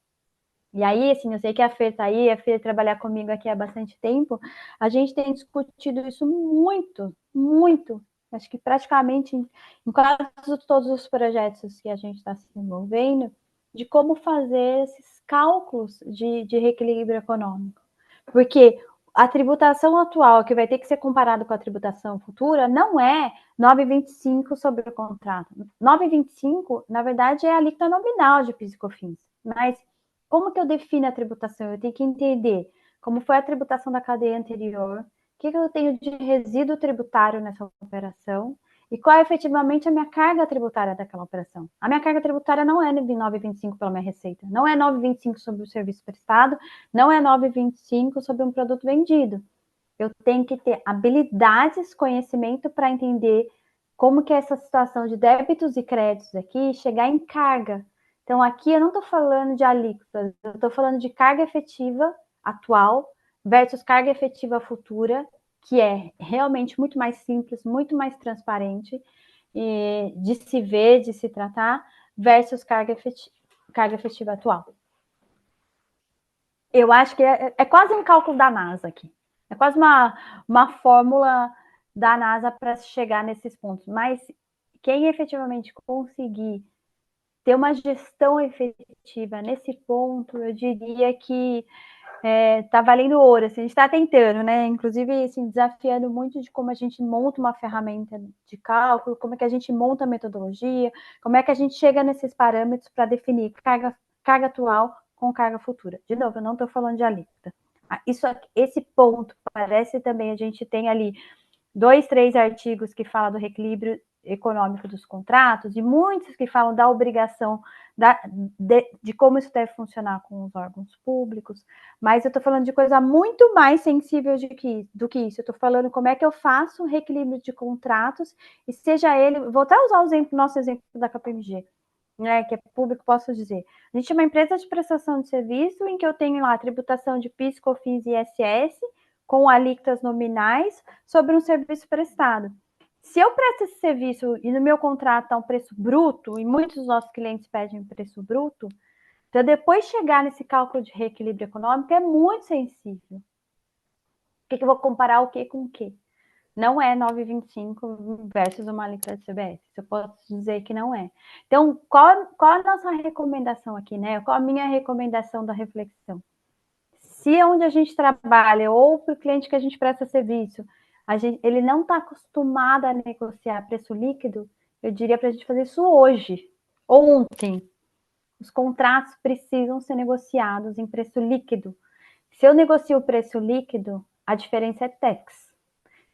E aí, assim, eu sei que a Fer está aí, a Fer trabalhar comigo aqui há bastante tempo, a gente tem discutido isso muito, muito. Acho que praticamente em quase todos os projetos que a gente está se envolvendo, de como fazer esses cálculos de reequilíbrio econômico. Porque a tributação atual, que vai ter que ser comparado com a tributação futura, não é 9,25 sobre o contrato. 9,25, na verdade, é a alíquota nominal de PIS e COFINS. Mas como que eu defino a tributação? Eu tenho que entender como foi a tributação da cadeia anterior, o que eu tenho de resíduo tributário nessa operação e qual é efetivamente a minha carga tributária daquela operação. A minha carga tributária não é 9,25 pela minha receita, não é 9,25 sobre o serviço prestado, não é 9,25 sobre um produto vendido. Eu tenho que ter habilidades, conhecimento para entender como que é essa situação de débitos e créditos aqui chegar em carga. Então, aqui eu não estou falando de alíquotas, eu estou falando de carga efetiva atual versus carga efetiva futura, que é realmente muito mais simples, muito mais transparente de se ver, de se tratar, versus carga efetiva atual. Eu acho que é quase um cálculo da NASA aqui. É quase uma fórmula da NASA para chegar nesses pontos. Mas quem efetivamente conseguir ter uma gestão efetiva nesse ponto, eu diria que tá valendo ouro, assim, a gente está tentando, né? Inclusive, assim, desafiando muito de como a gente monta uma ferramenta de cálculo, como é que a gente monta a metodologia, como é que a gente chega nesses parâmetros para definir carga atual com carga futura. De novo, eu não estou falando de alíquota. Esse ponto parece também, a gente tem ali 2, 3 artigos que falam do reequilíbrio econômico dos contratos e muitos que falam da obrigação de como isso deve funcionar com os órgãos públicos, mas eu estou falando de coisa muito mais sensível do que isso. Eu estou falando como é que eu faço um reequilíbrio de contratos e seja ele, vou até usar nosso exemplo da KPMG, né, que é público, posso dizer. A gente é uma empresa de prestação de serviço em que eu tenho lá a tributação de PIS, COFINS e ISS com alíquotas nominais sobre um serviço prestado. Se eu presto esse serviço e no meu contrato está um preço bruto, e muitos dos nossos clientes pedem preço bruto, então depois chegar nesse cálculo de reequilíbrio econômico é muito sensível. O que eu vou comparar o que com o que? Não é 9,25 versus uma alíquota de CBS. Isso eu posso dizer que não é. Então, qual a nossa recomendação aqui, né? Qual a minha recomendação da reflexão? Se onde a gente trabalha ou para o cliente que a gente presta serviço, ele não está acostumado a negociar preço líquido, eu diria para a gente fazer isso hoje, ontem. Os contratos precisam ser negociados em preço líquido. Se eu negocio o preço líquido, a diferença é tax.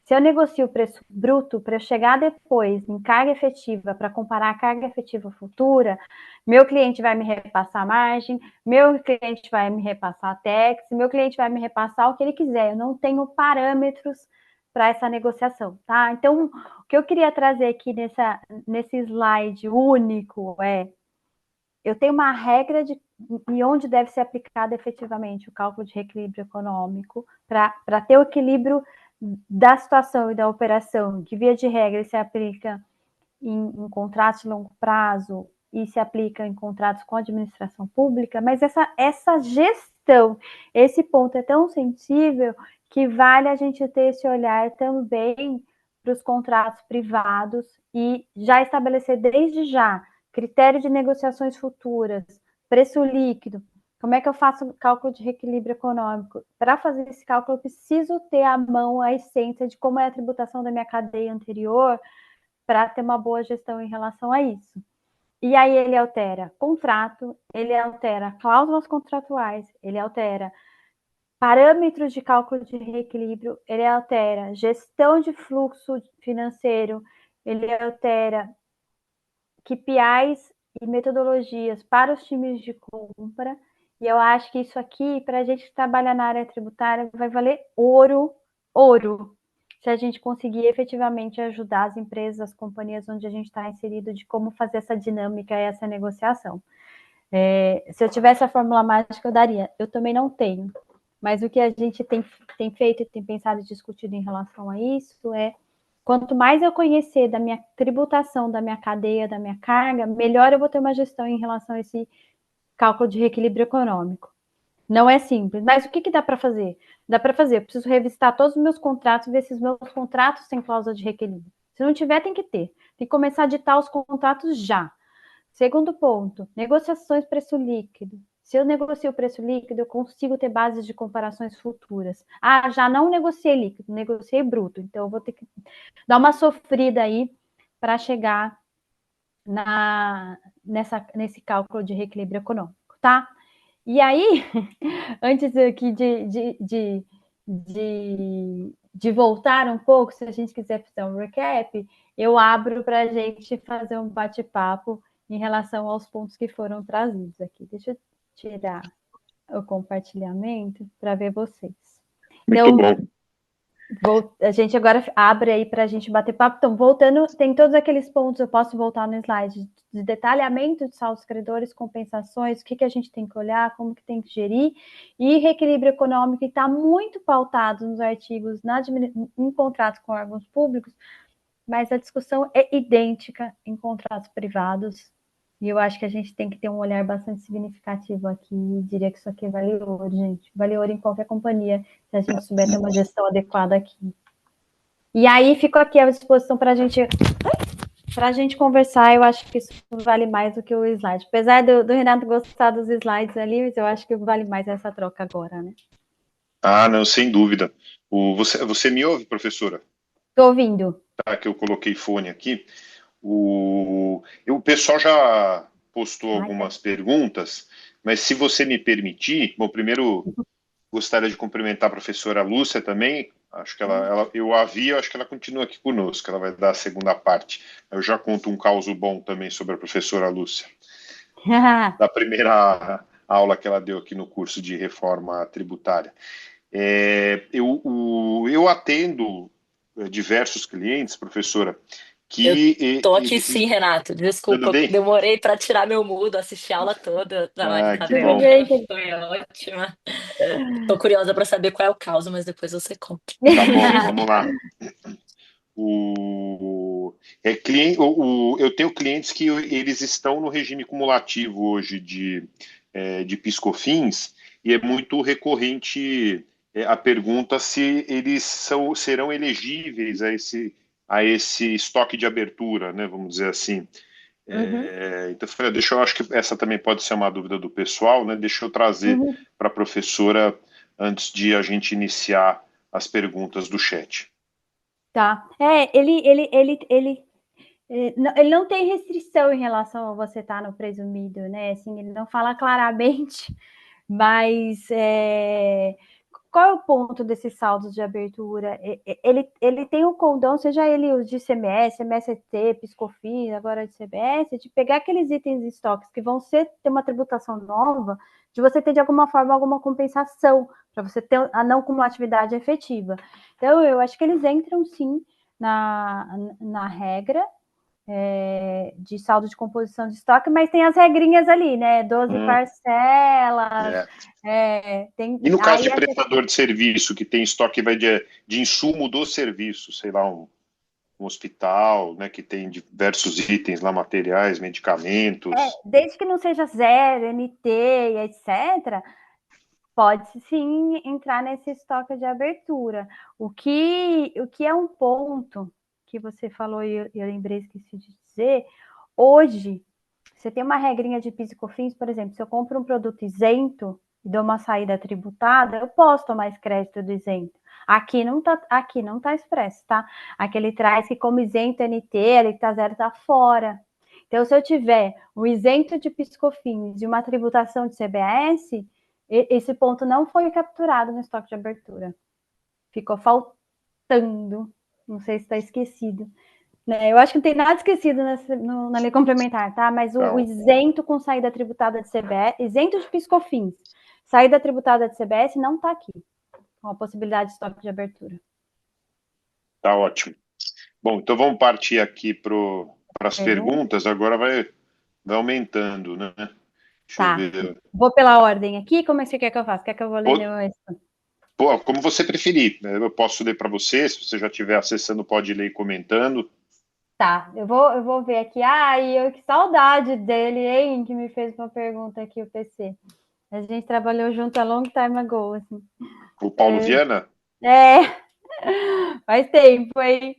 Se eu negocio o preço bruto, para eu chegar depois em carga efetiva, para comparar a carga efetiva futura, meu cliente vai me repassar a margem, meu cliente vai me repassar a tax, meu cliente vai me repassar o que ele quiser. Eu não tenho parâmetros para essa negociação, tá? Então, o que eu queria trazer aqui nesse slide único eu tenho uma regra de onde deve ser aplicado efetivamente o cálculo de reequilíbrio econômico para ter o equilíbrio da situação e da operação, que via de regra se aplica em contratos de longo prazo e se aplica em contratos com a administração pública, mas essa gestão, esse ponto é tão sensível que vale a gente ter esse olhar também para os contratos privados e já estabelecer desde já critério de negociações futuras, preço líquido. Como é que eu faço o cálculo de reequilíbrio econômico? Para fazer esse cálculo, eu preciso ter à mão a essência de como é a tributação da minha cadeia anterior para ter uma boa gestão em relação a isso. E aí ele altera contrato, ele altera cláusulas contratuais, ele altera parâmetros de cálculo de reequilíbrio, ele altera gestão de fluxo financeiro, ele altera KPIs e metodologias para os times de compra. E eu acho que isso aqui, para a gente trabalhar na área tributária, vai valer ouro, se a gente conseguir efetivamente ajudar as empresas, as companhias onde a gente está inserido, de como fazer essa dinâmica e essa negociação. Se eu tivesse a fórmula mágica, eu daria. Eu também não tenho. Mas o que a gente tem feito e tem pensado e discutido em relação a isso quanto mais eu conhecer da minha tributação, da minha cadeia, da minha carga, melhor eu vou ter uma gestão em relação a esse cálculo de reequilíbrio econômico. Não é simples, mas o que dá para fazer? Dá para fazer, eu preciso revistar todos os meus contratos, ver se os meus contratos têm cláusula de reequilíbrio. Se não tiver, tem que ter. Tem que começar a ditar os contratos já. Segundo ponto, negociações preço líquido. Se eu negocio o preço líquido, eu consigo ter bases de comparações futuras. Ah, já não negociei líquido, negociei bruto. Então, eu vou ter que dar uma sofrida aí para chegar nesse cálculo de reequilíbrio econômico, tá? E aí, antes aqui de voltar um pouco, se a gente quiser fazer um recap, eu abro para a gente fazer um bate-papo em relação aos pontos que foram trazidos aqui. Deixa eu tirar o compartilhamento para ver vocês. Muito bom. A gente agora abre aí para a gente bater papo. Então, voltando, tem todos aqueles pontos, eu posso voltar no slide, de detalhamento de saldos credores, compensações, o que a gente tem que olhar, como que tem que gerir, e reequilíbrio econômico, que está muito pautado nos artigos, em contratos com órgãos públicos, mas a discussão é idêntica em contratos privados, e eu acho que a gente tem que ter um olhar bastante significativo aqui, e diria que isso aqui vale ouro, gente, vale ouro em qualquer companhia, se a gente souber ter uma gestão adequada aqui. E aí, fico aqui à disposição para a gente conversar. Eu acho que isso vale mais do que o slide. Apesar do Renato gostar dos slides ali, mas eu acho que vale mais essa troca agora, né? Ah, não, sem dúvida. Você me ouve, professora? Estou ouvindo. Tá, que eu coloquei fone aqui. O pessoal já postou algumas perguntas, mas se você me permitir, bom, primeiro gostaria de cumprimentar a professora Lúcia também. Acho que eu acho que ela continua aqui conosco, ela vai dar a segunda parte. Eu já conto um caso bom também sobre a professora Lúcia, da primeira aula que ela deu aqui no curso de reforma tributária. Eu atendo diversos clientes, professora, que... Tô aqui sim, Renato. Desculpa, Tudo bem? demorei para tirar meu mudo, assisti a aula toda. Que bom. Foi ótima. Tô curiosa para saber qual é o caso, mas depois você conta. Tá bom, vamos lá. Eu tenho clientes que eles estão no regime cumulativo hoje de PIS/COFINS, e é muito recorrente a pergunta se eles serão elegíveis a esse estoque de abertura, né, vamos dizer assim. Então, eu acho que essa também pode ser uma dúvida do pessoal, né? Deixa eu trazer para a professora antes de a gente iniciar as perguntas do chat. Tá. Ele não tem restrição em relação a você estar no presumido, né? Assim, ele não fala claramente, mas qual é o ponto desses saldos de abertura? Ele tem o condão, seja ele os de ICMS, MST, PIS/COFINS, agora de CBS, de pegar aqueles itens em estoques que vão ter uma tributação nova, de você ter de alguma forma alguma compensação, para você ter a não cumulatividade efetiva. Então, eu acho que eles entram sim na regra de saldo de composição de estoque, mas tem as regrinhas ali, né? 12 parcelas. E no caso de prestador de serviço, que tem estoque de insumo do serviço, sei lá, um hospital, né, que tem diversos itens lá, materiais, medicamentos. Desde que não seja zero, NT, etc., pode sim entrar nesse estoque de abertura. O que é um ponto que você falou e eu lembrei, esqueci de dizer, hoje, você tem uma regrinha de PIS/COFINS, por exemplo, se eu compro um produto isento e dou uma saída tributada, eu posso tomar esse crédito do isento. Aqui não tá expresso, tá? Aqui ele traz que como isento NT, ele tá zero, tá fora. Então, se eu tiver um isento de PIS/COFINS e uma tributação de CBS, esse ponto não foi capturado no estoque de abertura. Ficou faltando. Não sei se está esquecido. Eu acho que não tem nada esquecido na lei complementar, tá? Mas o isento com saída tributada de CBS, isento de PIS/COFINS, saída tributada de CBS não está aqui, com a possibilidade de estoque de abertura. Tá ótimo. Bom, então vamos partir aqui para as perguntas. Agora vai aumentando, né? Tá. Vou pela ordem aqui. Como é que você quer que eu faça? Quer que eu vou ler como você preferir. Eu posso ler para você. Se você já estiver acessando, pode ler e comentando. Tá, eu vou ver aqui. Que saudade dele, hein? Que me fez uma pergunta aqui, o PC. A gente trabalhou junto a long time ago, assim. O Paulo Viana? Faz tempo, hein?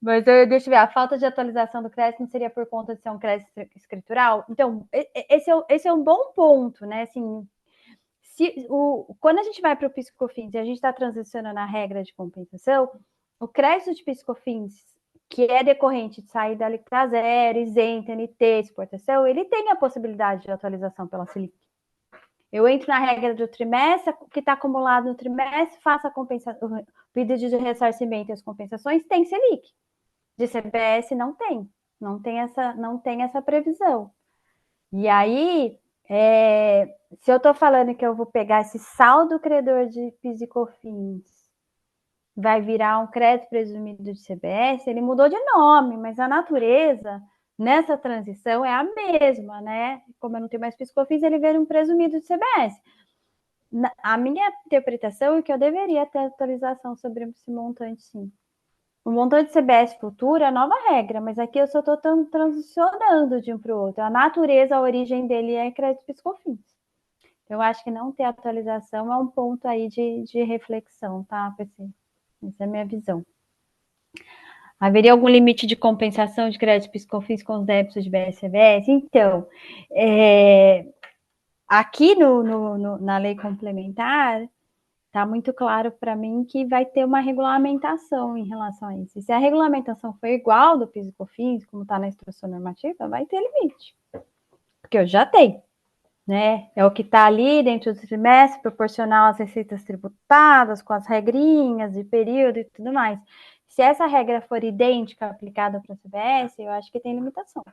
Mas deixa eu ver, a falta de atualização do crédito não seria por conta de ser um crédito escritural? Então, esse é um bom ponto, né? Assim, quando a gente vai para o PiscoFins e a gente está transicionando a regra de compensação, o crédito de PiscoFins, que é decorrente de sair da alíquota zero, isenta, NT, exportação, ele tem a possibilidade de atualização pela Selic. Eu entro na regra do trimestre, o que está acumulado no trimestre, faço a compensação, o pedido de ressarcimento e as compensações, tem Selic. De CBS não tem. Não tem essa previsão. E aí, se eu estou falando que eu vou pegar esse saldo credor de PIS e COFINS, vai virar um crédito presumido de CBS, ele mudou de nome, mas a natureza nessa transição é a mesma, né? Como eu não tenho mais PIS e COFINS, ele vira um presumido de CBS. A minha interpretação é que eu deveria ter atualização sobre esse montante, sim. O montante CBS futuro é a nova regra, mas aqui eu só estou transicionando de um para o outro. A natureza, a origem dele é crédito PiscoFins. Eu acho que não ter atualização é um ponto aí de reflexão, tá, PC? Essa é a minha visão. Haveria algum limite de compensação de crédito PiscoFins com os débitos de BS-CBS? Então, aqui na lei complementar, está muito claro para mim que vai ter uma regulamentação em relação a isso. E se a regulamentação for igual do PIS e COFINS, como está na instrução normativa, vai ter limite. Porque eu já tenho, né? É o que está ali dentro do trimestre, proporcional às receitas tributadas, com as regrinhas de período e tudo mais. Se essa regra for idêntica aplicada para a CBS, eu acho que tem limitação.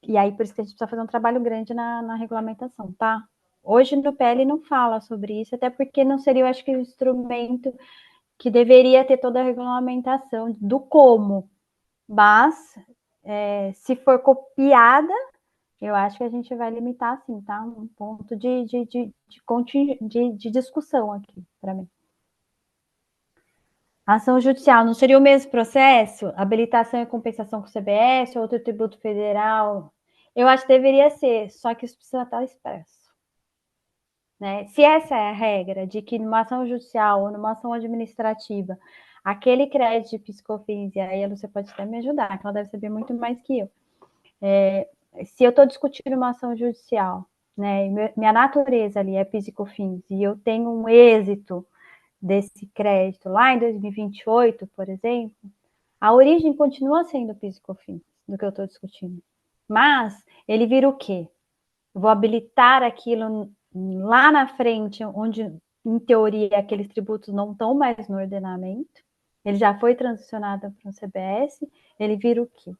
E aí, por isso que a gente precisa fazer um trabalho grande na regulamentação, tá? Hoje no PL não fala sobre isso, até porque não seria, eu acho que, o instrumento que deveria ter toda a regulamentação do como. Mas, se for copiada, eu acho que a gente vai limitar, sim, tá? Um ponto de discussão aqui, para mim. Ação judicial, não seria o mesmo processo? Habilitação e compensação com o CBS, outro tributo federal? Eu acho que deveria ser, só que isso precisa estar expresso. Né? Se essa é a regra de que numa ação judicial ou numa ação administrativa, aquele crédito de PiscoFins, e aí você pode até me ajudar, que ela deve saber muito mais que eu. Se eu estou discutindo uma ação judicial, né, minha natureza ali é PIS e COFINS, e eu tenho um êxito desse crédito lá em 2028, por exemplo, a origem continua sendo PIS e COFINS, do que eu estou discutindo. Mas ele vira o quê? Eu vou habilitar aquilo lá na frente, onde, em teoria, aqueles tributos não estão mais no ordenamento, ele já foi transicionado para o CBS, ele vira o quê?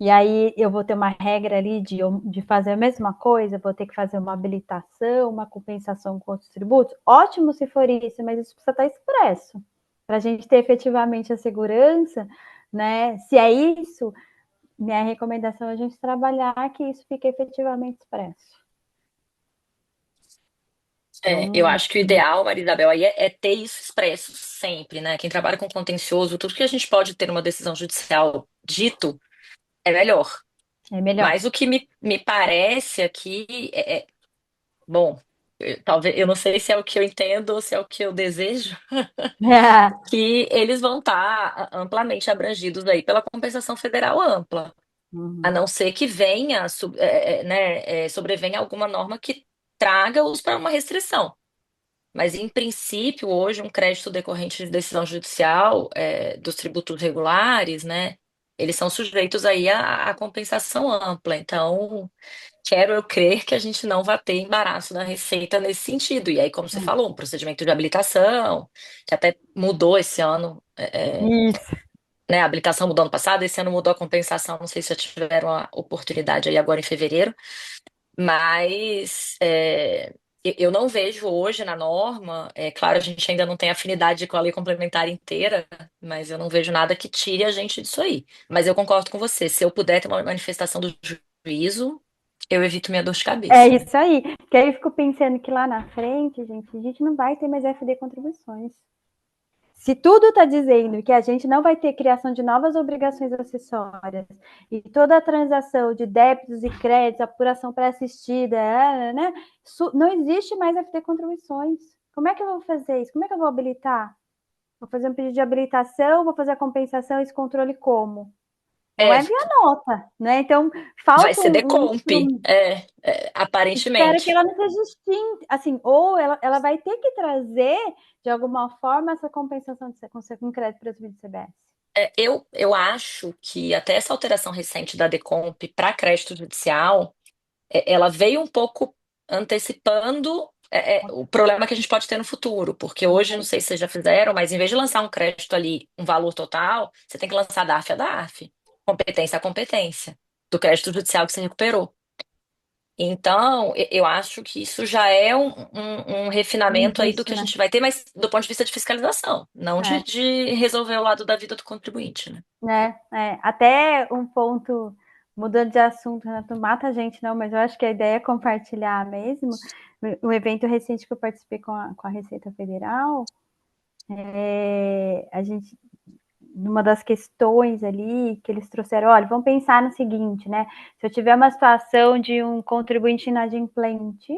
E aí eu vou ter uma regra ali de fazer a mesma coisa, vou ter que fazer uma habilitação, uma compensação com outros tributos? Ótimo se for isso, mas isso precisa estar expresso, para a gente ter efetivamente a segurança, né? Se é isso, minha recomendação é a gente trabalhar que isso fique efetivamente expresso. Eu acho que o ideal, Maria Isabel, aí é ter isso expresso sempre, né? Quem trabalha com contencioso, tudo que a gente pode ter uma decisão judicial dito é melhor. É melhor. Mas o que me parece aqui bom, talvez eu não sei se é o que eu entendo ou se é o que eu desejo, que eles vão estar amplamente abrangidos aí pela compensação federal ampla. A não ser que venha, sobrevenha alguma norma que traga-os para uma restrição. Mas, em princípio, hoje, um crédito decorrente de decisão judicial dos tributos regulares, né, eles são sujeitos aí à compensação ampla. Então, quero eu crer que a gente não vai ter embaraço na Receita nesse sentido. E aí, como você falou, um procedimento de habilitação, que até mudou esse ano, Isso. né, a habilitação mudou ano passado, esse ano mudou a compensação, não sei se já tiveram a oportunidade aí agora em fevereiro, mas eu não vejo hoje na norma, claro, a gente ainda não tem afinidade com a lei complementar inteira, mas eu não vejo nada que tire a gente disso aí. Mas eu concordo com você, se eu puder ter uma manifestação do juízo, eu evito minha dor de cabeça. É isso aí. Porque aí eu fico pensando que lá na frente, gente, a gente não vai ter mais FD contribuições. Se tudo está dizendo que a gente não vai ter criação de novas obrigações acessórias e toda a transação de débitos e créditos, apuração pré-assistida, né? Não existe mais FD contribuições. Como é que eu vou fazer isso? Como é que eu vou habilitar? Vou fazer um pedido de habilitação, vou fazer a compensação, esse controle como? Não É, é via nota, né? Então, vai falta ser um decomp, instrumento. Espero que aparentemente. ela não seja assim, ou ela vai ter que trazer, de alguma forma, essa compensação com crédito para o CBS. Eu acho que até essa alteração recente da decomp para crédito judicial, ela veio um pouco antecipando o problema que a gente pode ter no futuro, porque hoje, não sei se vocês já fizeram, mas em vez de lançar um crédito ali, um valor total, você tem que lançar DARF a DARF, competência a competência, do crédito judicial que você recuperou. Então, eu acho que isso já é um Um refinamento aí do indício, que a né? gente vai ter, mas do ponto de vista de fiscalização, não de resolver o lado da vida do contribuinte, né? Até um ponto, mudando de assunto, Renato, não mata a gente não, mas eu acho que a ideia é compartilhar mesmo. Um evento recente que eu participei com a Receita Federal, a gente, numa das questões ali que eles trouxeram, olha, vamos pensar no seguinte, né? Se eu tiver uma situação de um contribuinte inadimplente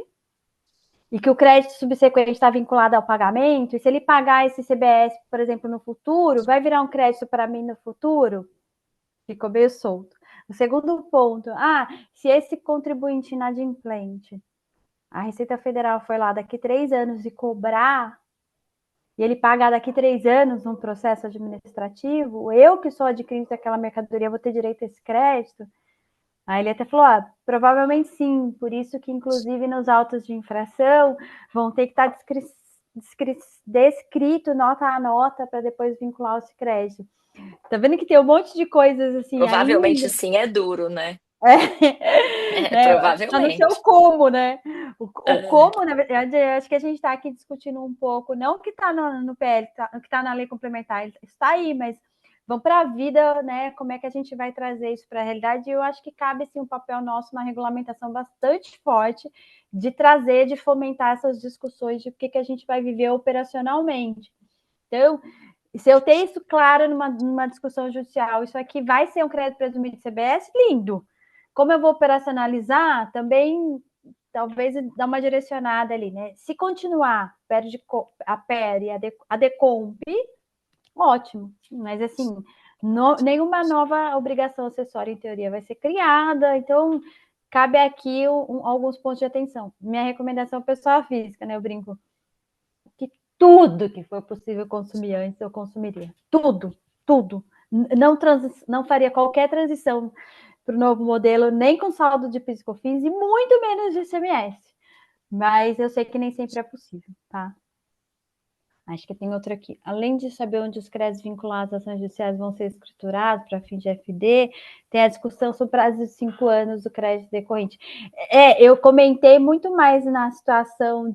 e que o crédito subsequente está vinculado ao pagamento, e se ele pagar esse CBS, por exemplo, no futuro, vai virar um crédito para mim no futuro? Ficou meio solto. O segundo ponto, se esse contribuinte inadimplente, a Receita Federal foi lá daqui 3 anos e cobrar, e ele pagar daqui 3 anos num processo administrativo, eu que sou adquirente daquela mercadoria vou ter direito a esse crédito? Aí ele até falou, provavelmente sim, por isso que inclusive nos autos de infração vão ter que estar descrito nota a nota para depois vincular esse crédito. Tá vendo que tem um monte de coisas assim Provavelmente ainda? sim é duro, né? Só não sei o Provavelmente. como, né? O como, na verdade, acho que a gente está aqui discutindo um pouco, não o que está no PL, o que está na lei complementar, está aí, mas vamos para a vida, né? Como é que a gente vai trazer isso para a realidade? E eu acho que cabe assim, um papel nosso na regulamentação bastante forte de trazer, de fomentar essas discussões de o que a gente vai viver operacionalmente. Então, se eu tenho isso claro numa discussão judicial, isso aqui vai ser um crédito presumido de CBS, lindo. Como eu vou operacionalizar, também talvez dar uma direcionada ali, né? Se continuar a PER e a Decomp, ótimo. Mas assim, nenhuma nova obrigação acessória, em teoria, vai ser criada, então cabe aqui alguns pontos de atenção. Minha recomendação pessoal física, né? Eu brinco que tudo que for possível consumir antes, eu consumiria. Tudo, tudo. Não faria qualquer transição para o novo modelo, nem com saldo de PIS/COFINS e muito menos de ICMS. Mas eu sei que nem sempre é possível, tá? Acho que tem outro aqui. Além de saber onde os créditos vinculados às ações judiciais vão ser escriturados para fim de FD, tem a discussão sobre o prazo de 5 anos do crédito decorrente. Eu comentei muito mais na situação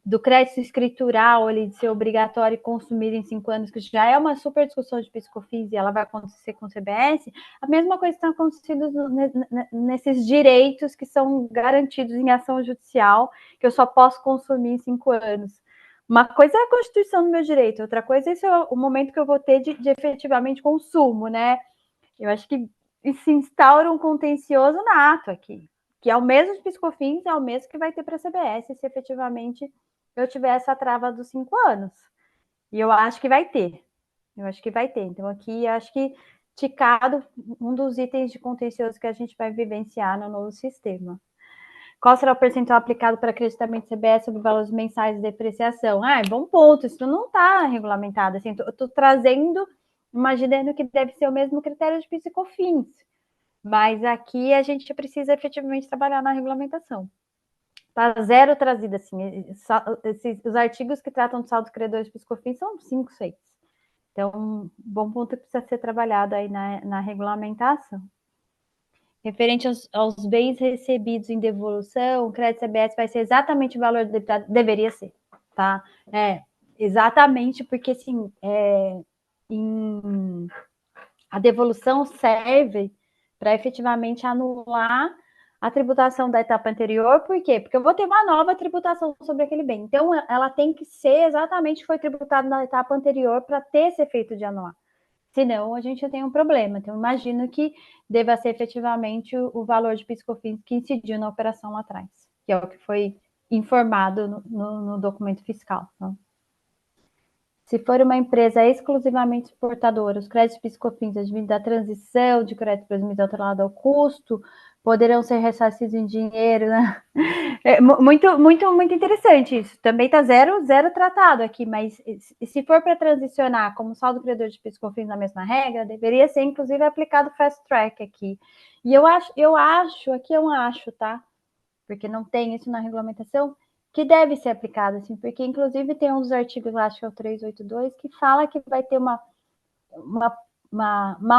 do crédito escritural, ali, de ser obrigatório e consumir em 5 anos, que já é uma super discussão de PIS/COFINS e ela vai acontecer com o CBS, a mesma coisa está acontecendo nesses direitos que são garantidos em ação judicial, que eu só posso consumir em 5 anos. Uma coisa é a constituição do meu direito, outra coisa é esse o momento que eu vou ter de efetivamente consumo, né? Eu acho que se instaura um contencioso nato aqui, que é o mesmo de PIS/COFINS, é o mesmo que vai ter para a CBS, se efetivamente eu tiver essa trava dos 5 anos. E eu acho que vai ter. Eu acho que vai ter. Então, aqui, acho que ticado um dos itens de contencioso que a gente vai vivenciar no novo sistema. Qual será o percentual aplicado para acreditamento CBS sobre valores mensais de depreciação? Bom ponto, isso não está regulamentado. Assim, eu estou trazendo, imaginando que deve ser o mesmo critério de PIS/COFINS. Mas aqui a gente precisa efetivamente trabalhar na regulamentação. Está zero trazida, assim. Os artigos que tratam de saldo credores de PIS/COFINS são 5, 6. Então, um bom ponto que precisa ser trabalhado aí na regulamentação. Referente aos bens recebidos em devolução, o crédito CBS vai ser exatamente o valor do debitado, deveria ser, tá? Exatamente, porque assim, a devolução serve para efetivamente anular a tributação da etapa anterior, por quê? Porque eu vou ter uma nova tributação sobre aquele bem. Então, ela tem que ser exatamente o que foi tributado na etapa anterior para ter esse efeito de anular. Senão, a gente tem um problema. Então, imagino que deva ser efetivamente o valor de PIS/COFINS que incidiu na operação lá atrás, que é o que foi informado no documento fiscal. Então, Se for uma empresa exclusivamente exportadora, os créditos PIS/COFINS advindos da transição de crédito para os atrelado ao custo poderão ser ressarcidos em dinheiro, né? Muito interessante isso. Também está zero tratado aqui, mas se for para transicionar como saldo credor de PIS/COFINS na mesma regra, deveria ser inclusive aplicado fast track aqui. E eu acho, aqui é um acho, tá? Porque não tem isso na regulamentação, que deve ser aplicado, assim, porque inclusive tem uns artigos, acho que é o 382, que fala que vai ter uma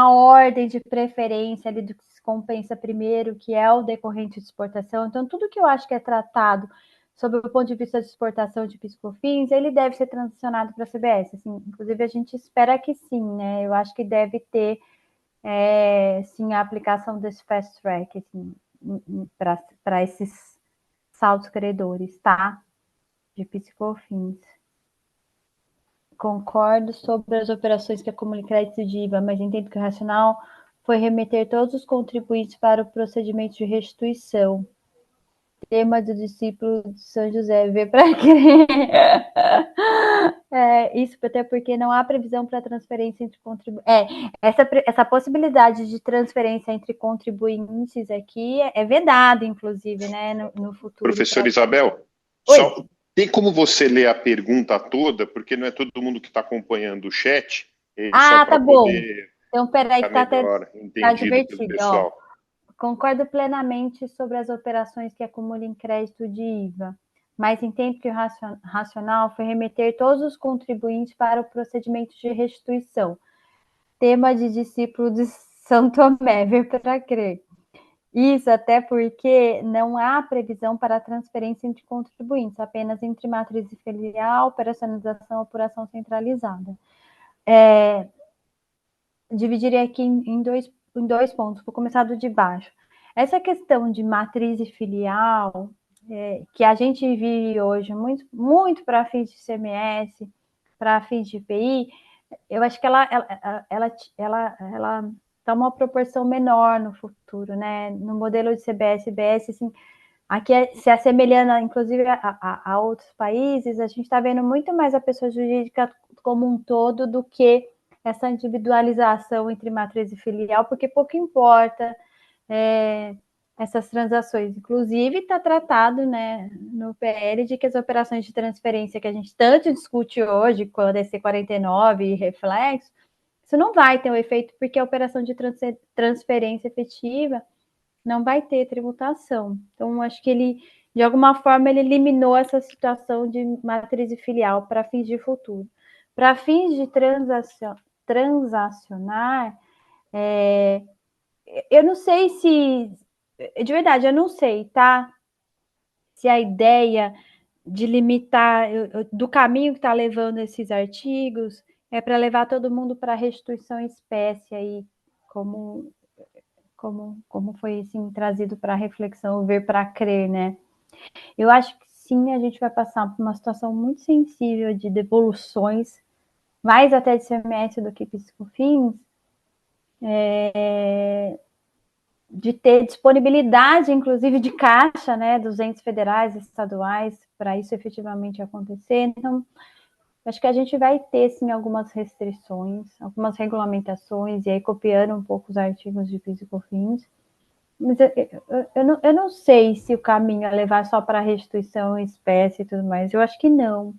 ordem de preferência ali do que se compensa primeiro, que é o decorrente de exportação. Então, tudo que eu acho que é tratado sob o ponto de vista de exportação de PIS/COFINS, ele deve ser transicionado para a CBS. Assim, inclusive, a gente espera que sim, né? Eu acho que deve ter, sim, a aplicação desse fast track, assim, para esses saldos credores, tá? De PIS/COFINS. Concordo sobre as operações que acumulam crédito de IVA, mas entendo que o racional foi remeter todos os contribuintes para o procedimento de restituição. Tema do discípulo de São José, ver para crer. Isso até porque não há previsão para transferência entre contribuintes. Essa possibilidade de transferência entre contribuintes aqui é vedada, inclusive, né, no futuro. Professora Isabel, tem como você ler a pergunta toda, porque não é todo mundo que está acompanhando o chat. Tá bom. Então, peraí, que tá divertido, pessoal. Concordo plenamente sobre as operações que acumulam crédito de IVA, mas entendo que o racional foi remeter todos os contribuintes para o procedimento de restituição. Tema de discípulo de São Tomé, ver para crer. Isso até porque não há previsão para a transferência entre contribuintes, apenas entre matriz e filial, operacionalização ou apuração centralizada. Dividiria aqui em dois pontos, vou começar do de baixo. Essa questão de matriz e filial, que a gente vive hoje muito para fins de ICMS, para fins de IPI, eu acho que ela toma uma proporção menor no futuro, né? No modelo de CBS, IBS, assim, aqui se assemelhando, inclusive, a outros países, a gente está vendo muito mais a pessoa jurídica como um todo do que essa individualização entre matriz e filial, porque pouco importa essas transações. Inclusive, está tratado, né, no PL de que as operações de transferência que a gente tanto discute hoje, com a DC 49 e reflexo, isso não vai ter um efeito, porque a operação de transferência efetiva não vai ter tributação. Então, acho que ele, de alguma forma, ele eliminou essa situação de matriz e filial para fins de futuro. Para fins de transacionar, eu não sei se... De verdade, eu não sei, tá? Se a ideia de limitar, do caminho que está levando esses artigos, é para levar todo mundo para restituição em espécie, aí, como foi assim, trazido para reflexão, ver para crer, né? Eu acho que sim, a gente vai passar por uma situação muito sensível de devoluções, mais até de ICMS do que PIS/COFINS, de ter disponibilidade, inclusive, de caixa, né, dos entes federais e estaduais, para isso efetivamente acontecer. Então, acho que a gente vai ter, sim, algumas restrições, algumas regulamentações, e aí copiando um pouco os artigos de PIS/COFINS. Mas eu não sei se o caminho é levar só para restituição em espécie e tudo mais. Eu acho que não.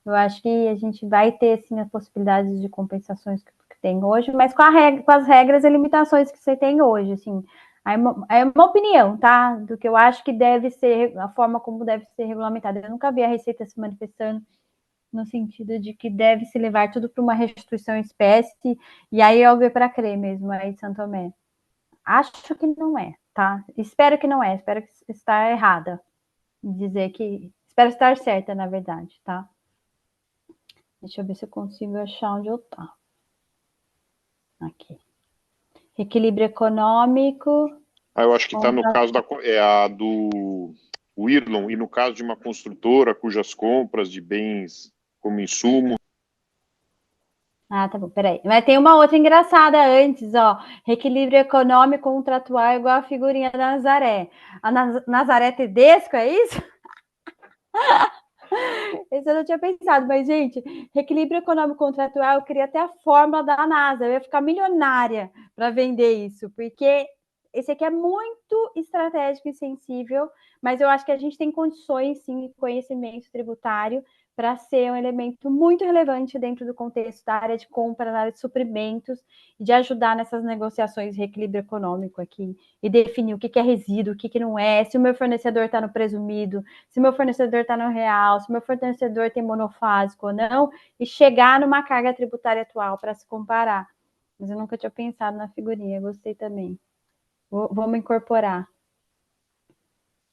Eu acho que a gente vai ter, sim, as possibilidades de compensações que tem hoje, mas com as regras e limitações que você tem hoje, assim. É uma opinião, tá? Do que eu acho que deve ser, a forma como deve ser regulamentado. Eu nunca vi a Receita se manifestando no sentido de que deve se levar tudo para uma restituição em espécie, e aí eu ver para crer mesmo, aí de São Tomé. Acho que não é, tá? Espero que não é, espero que está errada. Dizer que... Espero estar certa, na verdade, tá? Deixa eu ver se eu consigo achar onde eu tá. Aqui. Equilíbrio econômico. Eu acho que está no caso do Wirlon, e no caso de uma construtora cujas compras de bens como insumo. Tá bom, peraí. Mas tem uma outra engraçada antes, ó. Reequilíbrio econômico contratual igual a figurinha da Nazaré. A Nazaré Tedesco, é isso? Esse eu não tinha pensado, mas, gente, reequilíbrio econômico contratual, eu queria até a fórmula da NASA, eu ia ficar milionária para vender isso, porque esse aqui é muito estratégico e sensível, mas eu acho que a gente tem condições, sim, de conhecimento tributário para ser um elemento muito relevante dentro do contexto da área de compra, da área de suprimentos, e de ajudar nessas negociações de reequilíbrio econômico aqui, e definir o que é resíduo, o que não é, se o meu fornecedor está no presumido, se o meu fornecedor está no real, se o meu fornecedor tem monofásico ou não, e chegar numa carga tributária atual para se comparar. Mas eu nunca tinha pensado na figurinha, gostei também. Vamos incorporar.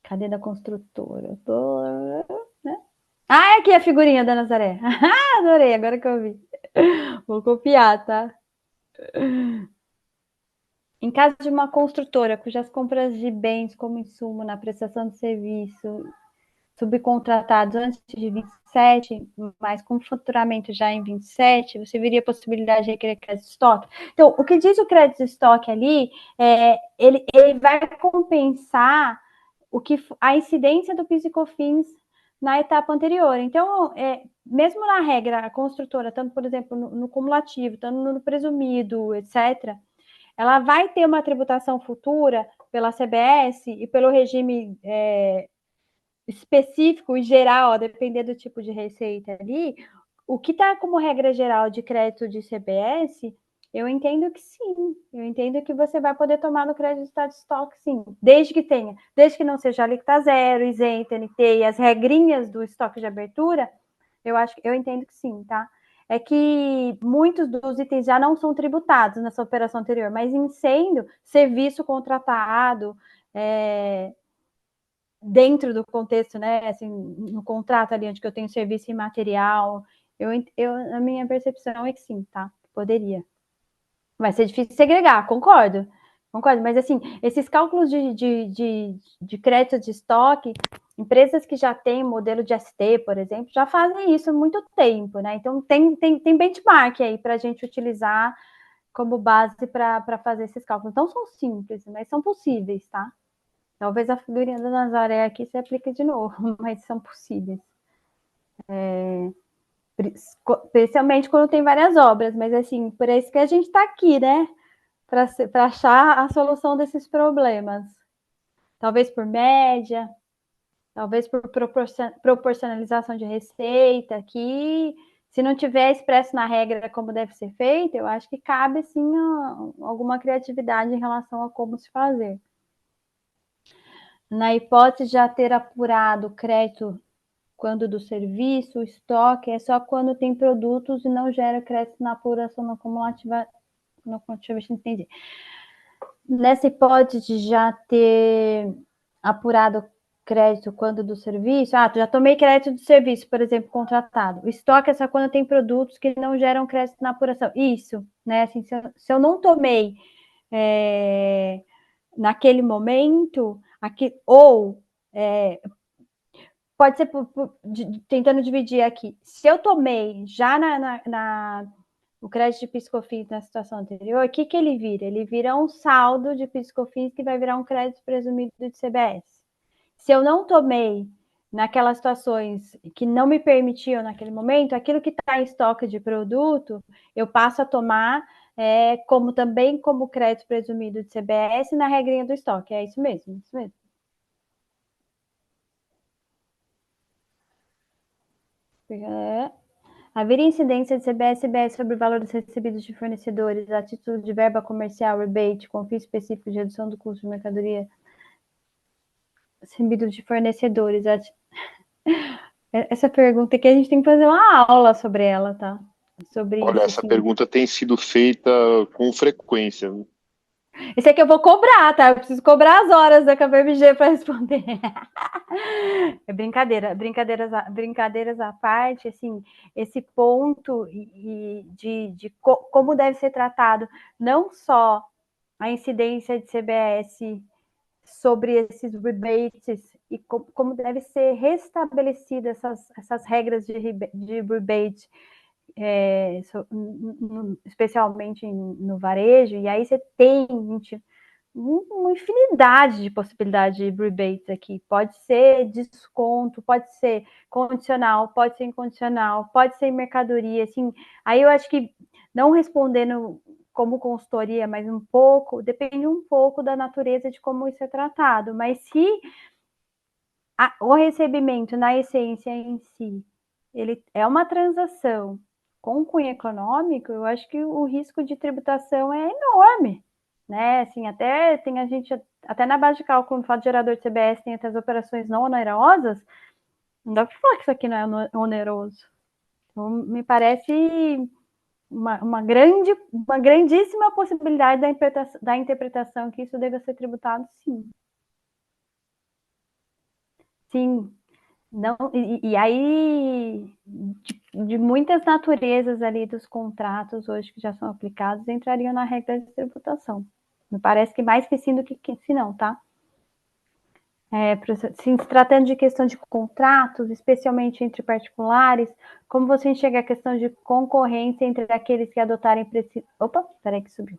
Cadê da construtora? Né? Ah, é aqui a figurinha da Nazaré. Adorei, agora que eu vi. Vou copiar, tá? Em caso de uma construtora cujas compras de bens como insumo na prestação de serviço subcontratados antes de 27, mas com faturamento já em 27, você viria a possibilidade de requerer crédito de estoque. Então, o que diz o crédito de estoque ali, ele vai compensar a incidência do PIS e COFINS na etapa anterior. Então, mesmo na regra, a construtora, tanto, por exemplo, no cumulativo, tanto no presumido, etc., ela vai ter uma tributação futura pela CBS e pelo regime específico e geral, a depender do tipo de receita ali, o que está como regra geral de crédito de CBS, eu entendo que sim. Eu entendo que você vai poder tomar no crédito de estado de estoque, sim. Desde que não seja alíquota zero, isento, NT e as regrinhas do estoque de abertura, eu entendo que sim, tá? É que muitos dos itens já não são tributados nessa operação anterior, mas em sendo serviço contratado, dentro do contexto, né, assim, no contrato ali onde eu tenho serviço imaterial, a minha percepção é que sim, tá? Poderia. Vai ser difícil segregar, concordo, mas assim, esses cálculos de crédito de estoque, empresas que já têm modelo de ST, por exemplo, já fazem isso há muito tempo, né? Então tem benchmark aí para a gente utilizar como base para fazer esses cálculos. Não são simples, mas são possíveis, tá? Talvez a figurinha da Nazaré aqui se aplique de novo, mas são possíveis. Especialmente quando tem várias obras, mas assim, por isso que a gente está aqui, né? Para achar a solução desses problemas. Talvez por média, talvez por proporcionalização de receita, que se não tiver expresso na regra como deve ser feito, eu acho que cabe sim alguma criatividade em relação a como se fazer. Na hipótese de já ter apurado o crédito quando do serviço, o estoque é só quando tem produtos e não gera crédito na apuração não cumulativa, entendi. Nessa hipótese de já ter apurado crédito quando do serviço, já tomei crédito do serviço, por exemplo, contratado. O estoque é só quando tem produtos que não geram crédito na apuração. Isso, né? Assim, se eu não tomei naquele momento, pode ser tentando dividir aqui. Se eu tomei já o crédito de PIS/COFINS na situação anterior, o que ele vira? Ele vira um saldo de PIS/COFINS que vai virar um crédito presumido de CBS. Se eu não tomei naquelas situações que não me permitiam naquele momento, aquilo que está em estoque de produto, eu passo a tomar como crédito presumido de CBS na regrinha do estoque. É isso mesmo, isso mesmo. Haveria incidência de CBS sobre valores recebidos de fornecedores a título de verba comercial, rebate, com fim específico de redução do custo de mercadoria recebidos de fornecedores. Essa pergunta aqui a gente tem que fazer uma aula sobre ela, tá? Olha, isso, essa assim. pergunta tem sido feita com frequência. Esse aqui eu vou cobrar, tá? Eu preciso cobrar as horas da KPMG para responder. É brincadeira, brincadeiras à parte, assim, esse ponto de como deve ser tratado não só a incidência de CBS sobre esses rebates e como deve ser restabelecida essas regras de rebate, especialmente no varejo, e aí você tem uma infinidade de possibilidades de rebates aqui. Pode ser desconto, pode ser condicional, pode ser incondicional, pode ser em mercadoria, assim. Aí eu acho que, não respondendo como consultoria, mas um pouco, depende um pouco da natureza de como isso é tratado. Mas se o recebimento, na essência em si, ele é uma transação com cunho econômico, eu acho que o risco de tributação é enorme, né? Assim, até tem a gente, até na base de cálculo, no fato de gerador de CBS, tem até as operações não onerosas, não dá para falar que isso aqui não é oneroso. Então, me parece uma grandíssima possibilidade da interpretação que isso deva ser tributado, sim. Sim, não, e aí, de muitas naturezas ali dos contratos hoje que já são aplicados, entrariam na regra de tributação. Me parece que mais que sim do que se não, tá? Se tratando de questão de contratos, especialmente entre particulares, como você enxerga a questão de concorrência entre aqueles que adotarem... Opa, peraí que subiu.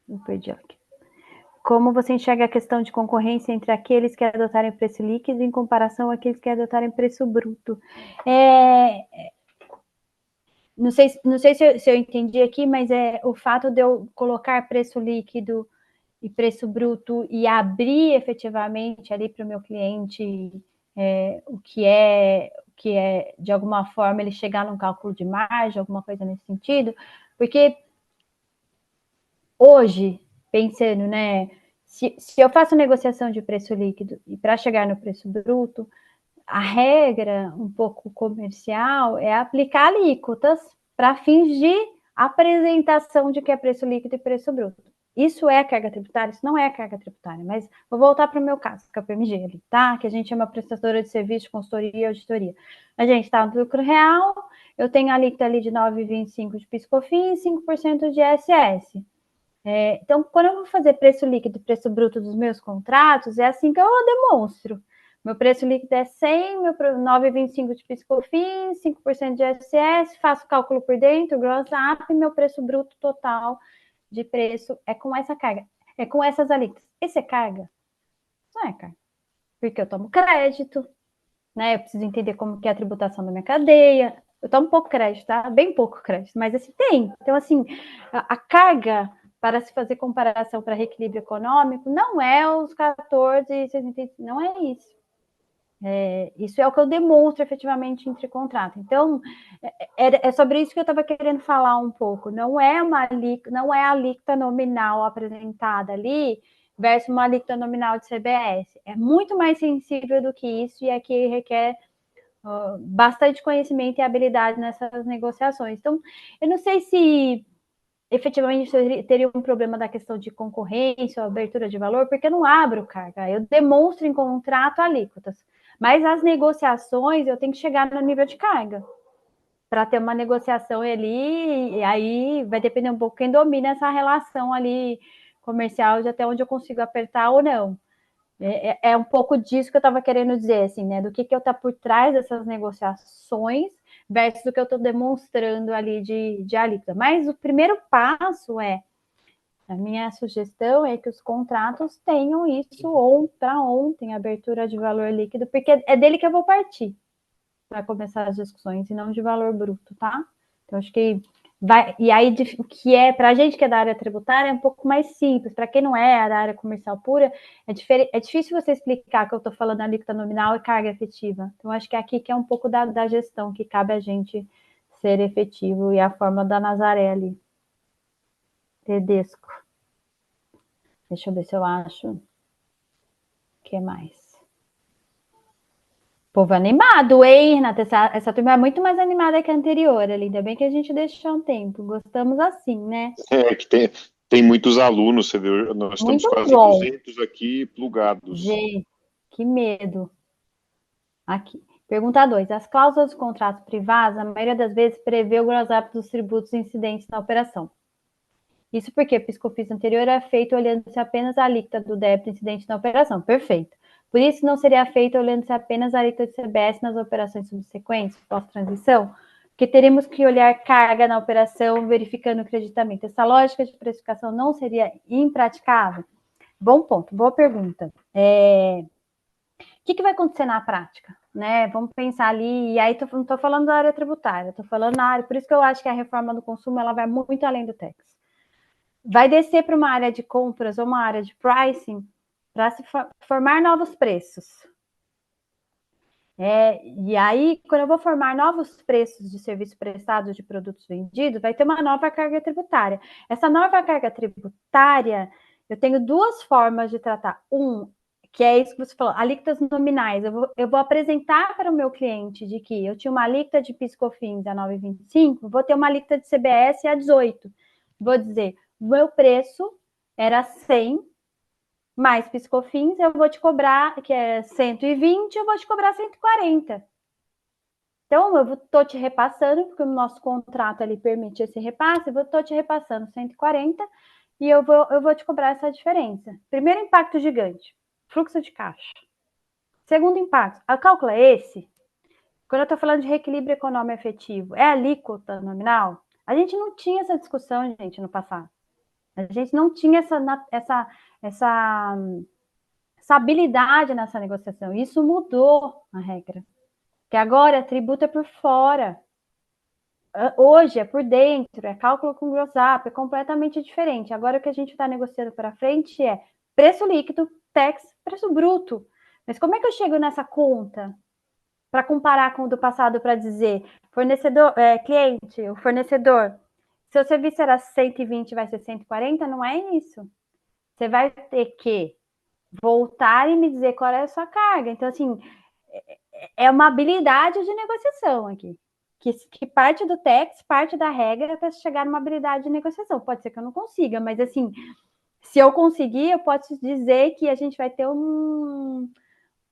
Eu perdi aqui. Como você enxerga a questão de concorrência entre aqueles que adotarem preço líquido em comparação àqueles que adotarem preço bruto? Não sei se eu entendi aqui, mas o fato de eu colocar preço líquido e preço bruto e abrir efetivamente ali para o meu cliente o que é, de alguma forma, ele chegar num cálculo de margem, alguma coisa nesse sentido, porque hoje, pensando, né, se eu faço negociação de preço líquido e para chegar no preço bruto, a regra um pouco comercial é aplicar alíquotas para fins de apresentação de que é preço líquido e preço bruto. Isso é carga tributária? Isso não é carga tributária, mas vou voltar para o meu caso, que é o PMG ali, tá? Que a gente é uma prestadora de serviço, de consultoria e auditoria. A gente está no lucro real, eu tenho a alíquota ali de 9,25% de PIS/COFINS e 5% de ISS. Então, quando eu vou fazer preço líquido e preço bruto dos meus contratos, é assim que eu demonstro. Meu preço líquido é 100, meu 9,25 de PIS/COFINS, 5% de ISS, faço cálculo por dentro, gross up, e meu preço bruto total de preço é com essa carga, é com essas alíquotas. Esse é carga? Não é carga. Porque eu tomo crédito, né? Eu preciso entender como que é a tributação da minha cadeia. Eu tomo pouco crédito, tá? Bem pouco crédito, mas assim, tem. Então, assim, a carga para se fazer comparação para reequilíbrio econômico não é os 14, não é isso. Isso é o que eu demonstro efetivamente entre contrato. Então, é sobre isso que eu estava querendo falar um pouco. Não é a alíquota nominal apresentada ali versus uma alíquota nominal de CBS. É muito mais sensível do que isso e aqui requer bastante conhecimento e habilidade nessas negociações. Então, eu não sei se efetivamente teria um problema da questão de concorrência ou abertura de valor, porque eu não abro carga, eu demonstro em contrato alíquotas. Mas as negociações eu tenho que chegar no nível de carga. Para ter uma negociação ali, e aí vai depender um pouco quem domina essa relação ali comercial, de até onde eu consigo apertar ou não. É um pouco disso que eu estava querendo dizer, assim, né? Do que eu estou por trás dessas negociações versus do que eu estou demonstrando ali de alíquota. Mas o primeiro passo a minha sugestão é que os contratos tenham isso para ontem, abertura de valor líquido, porque é dele que eu vou partir para começar as discussões, e não de valor bruto, tá? Então, acho que vai. E aí, o que é, para a gente que é da área tributária, é um pouco mais simples. Para quem não é da área comercial pura, é difícil você explicar que eu estou falando alíquota nominal e carga efetiva. Então, acho que é aqui que é um pouco da gestão que cabe a gente ser efetivo, e a forma da Nazaré ali. Tedesco. Deixa eu ver se eu acho. O que mais? Povo animado, hein, Renata? Essa turma é muito mais animada que a anterior ali. Ainda bem que a gente deixou um tempo. Gostamos assim, né? Que tem muitos alunos, você viu? Nós estamos quase 200 aqui plugados. Gente, que medo. Aqui. Pergunta 2. As cláusulas dos contratos privados, a maioria das vezes, prevê o gross up dos tributos incidentes na operação. Isso porque o PIS/COFINS anterior era feito olhando-se apenas a alíquota do débito incidente na operação. Perfeito. Por isso, não seria feito olhando-se apenas a alíquota de CBS nas operações subsequentes, pós-transição? porque teríamos que olhar carga na operação, verificando o creditamento. Essa lógica de precificação não seria impraticável? Bom ponto, boa pergunta. O que vai acontecer na prática? Né? Vamos pensar ali, e aí não estou falando da área tributária, estou falando na área, por isso que eu acho que a reforma do consumo ela vai muito além do tax. Vai descer para uma área de compras ou uma área de pricing para se formar novos preços. E aí, quando eu vou formar novos preços de serviços prestados, de produtos vendidos, vai ter uma nova carga tributária. Essa nova carga tributária, eu tenho duas formas de tratar. Que é isso que você falou, alíquotas nominais. Eu vou apresentar para o meu cliente de que eu tinha uma alíquota de PIS/COFINS a 9,25, vou ter uma alíquota de CBS a 18. Vou dizer, o meu preço era 100, mais PIS/COFINS, eu vou te cobrar, que é 120, eu vou te cobrar 140. Então, eu estou te repassando, porque o nosso contrato ali permite esse repasse, eu estou te repassando 140 e eu vou te cobrar essa diferença. Primeiro impacto gigante, fluxo de caixa. Segundo impacto, o cálculo é esse. Quando eu estou falando de reequilíbrio econômico efetivo, é alíquota nominal? A gente não tinha essa discussão, gente, no passado. A gente não tinha essa habilidade nessa negociação. Isso mudou a regra. Que agora tributa por fora. Hoje é por dentro, é cálculo com gross up, é completamente diferente. Agora o que a gente está negociando para frente é preço líquido, tax, preço bruto. Mas como é que eu chego nessa conta para comparar com o do passado para dizer fornecedor, cliente, o fornecedor, seu serviço era 120, vai ser 140? Não é isso. Você vai ter que voltar e me dizer qual é a sua carga. Então, assim, é uma habilidade de negociação aqui. Que parte do tax, parte da regra para chegar numa habilidade de negociação. Pode ser que eu não consiga, mas assim, se eu conseguir, eu posso dizer que a gente vai ter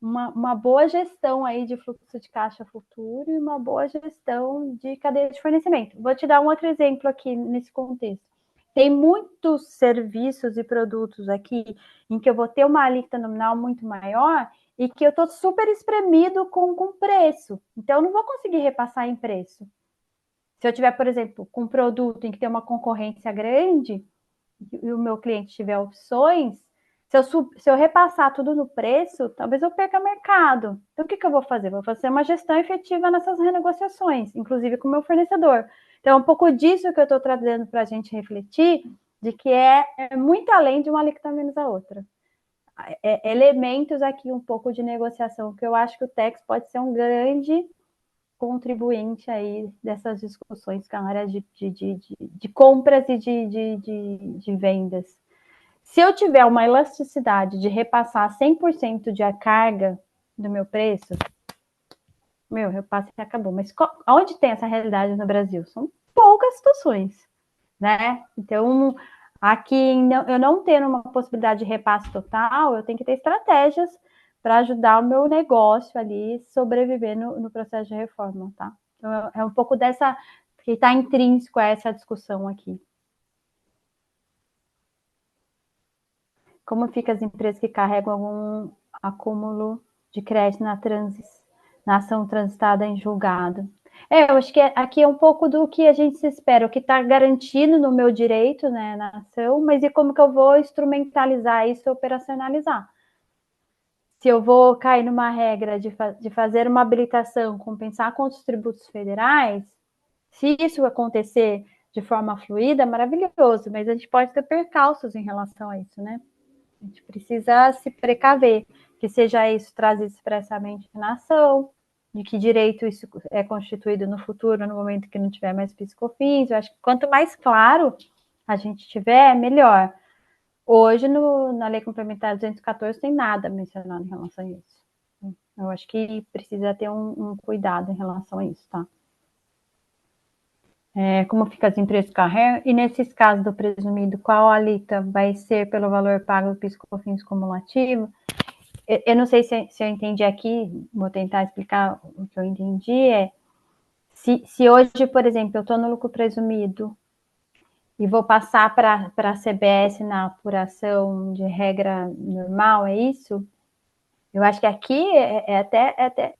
uma boa gestão aí de fluxo de caixa futuro e uma boa gestão de cadeia de fornecimento. Vou te dar um outro exemplo aqui nesse contexto. Tem muitos serviços e produtos aqui em que eu vou ter uma alíquota nominal muito maior e que eu estou super espremido com preço. Então, eu não vou conseguir repassar em preço. Se eu tiver, por exemplo, com um produto em que tem uma concorrência grande e o meu cliente tiver opções, se eu repassar tudo no preço, talvez eu perca mercado. Então, o que eu vou fazer? Vou fazer uma gestão efetiva nessas renegociações, inclusive com o meu fornecedor. Então, é um pouco disso que eu estou trazendo para a gente refletir, de que é muito além de uma alíquota menos a outra. Elementos aqui um pouco de negociação, que eu acho que o Tex pode ser um grande contribuinte aí dessas discussões com a área de compras e de vendas. Se eu tiver uma elasticidade de repassar 100% de a carga do meu preço, meu repasse acabou. Mas onde tem essa realidade no Brasil? São poucas situações, né? Então, aqui eu não tendo uma possibilidade de repasse total, eu tenho que ter estratégias para ajudar o meu negócio ali sobreviver no processo de reforma, tá? Então, é um pouco dessa que está intrínseco a essa discussão aqui. Como ficam as empresas que carregam algum acúmulo de crédito na ação transitada em julgado? Eu acho que aqui é um pouco do que a gente se espera, o que está garantido no meu direito, né, na ação, mas e como que eu vou instrumentalizar isso e operacionalizar? Se eu vou cair numa regra de fazer uma habilitação, compensar contra os tributos federais, se isso acontecer de forma fluida, maravilhoso, mas a gente pode ter percalços em relação a isso, né? A gente precisa se precaver, que seja isso trazido expressamente na ação, de que direito isso é constituído no futuro, no momento que não tiver mais PIS/COFINS. Eu acho que quanto mais claro a gente tiver, melhor. Hoje, na Lei Complementar 214, tem nada mencionado em relação a isso. Eu acho que precisa ter um cuidado em relação a isso, tá? Como fica as empresas de carrega, e nesses casos do presumido, qual a alíquota vai ser pelo valor pago do PIS/COFINS cumulativo? Eu não sei se eu entendi aqui, vou tentar explicar o que eu entendi, se hoje, por exemplo, eu estou no lucro presumido e vou passar para a CBS na apuração de regra normal, é isso? Eu acho que aqui é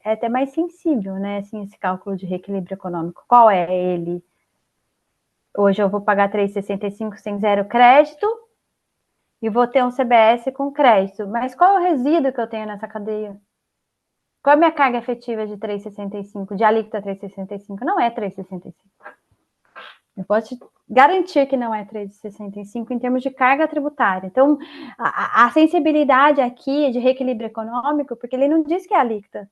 até mais sensível, né? Assim, esse cálculo de reequilíbrio econômico. Qual é ele? Hoje eu vou pagar 3,65 sem zero crédito e vou ter um CBS com crédito. Mas qual é o resíduo que eu tenho nessa cadeia? Qual é a minha carga efetiva de 3,65, de alíquota 3,65? Não é 3,65. Eu posso te garantir que não é 3,65 em termos de carga tributária. Então, a sensibilidade aqui é de reequilíbrio econômico, porque ele não diz que é alíquota.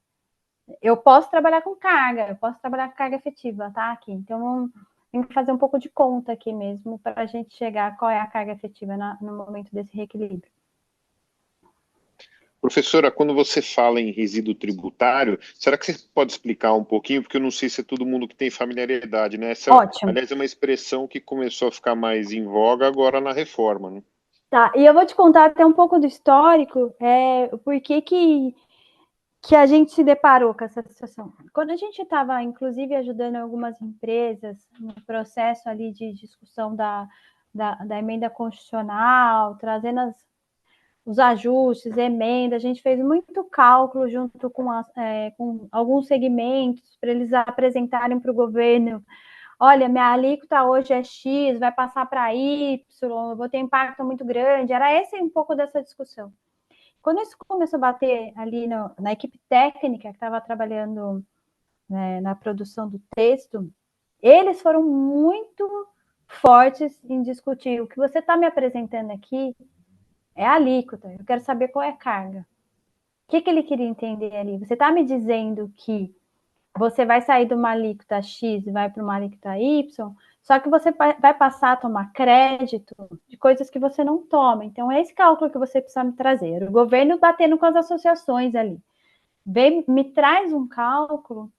Eu posso trabalhar com carga, eu posso trabalhar com carga efetiva, tá? Aqui. Então, tem que fazer um pouco de conta aqui mesmo para a gente chegar a qual é a carga efetiva no momento desse reequilíbrio. Professora, quando você fala em resíduo tributário, será que você pode explicar um pouquinho? Porque eu não sei se é todo mundo que tem familiaridade, né? Ótimo. Aliás, é uma expressão que começou a ficar mais em voga agora na reforma, né? Tá, e eu vou te contar até um pouco do histórico, por que a gente se deparou com essa situação. Quando a gente estava, inclusive, ajudando algumas empresas no processo ali de discussão da emenda constitucional, trazendo os ajustes, emendas, a gente fez muito cálculo junto com alguns segmentos para eles apresentarem para o governo. Olha, minha alíquota hoje é X, vai passar para Y, eu vou ter impacto muito grande. Era esse um pouco dessa discussão. Quando isso começou a bater ali na equipe técnica que estava trabalhando, né, na produção do texto, eles foram muito fortes em discutir. O que você está me apresentando aqui é a alíquota, eu quero saber qual é a carga. O que ele queria entender ali? Você está me dizendo que você vai sair de uma alíquota X e vai para uma alíquota Y, só que você vai passar a tomar crédito de coisas que você não toma. Então, é esse cálculo que você precisa me trazer. O governo batendo com as associações ali. Me traz um cálculo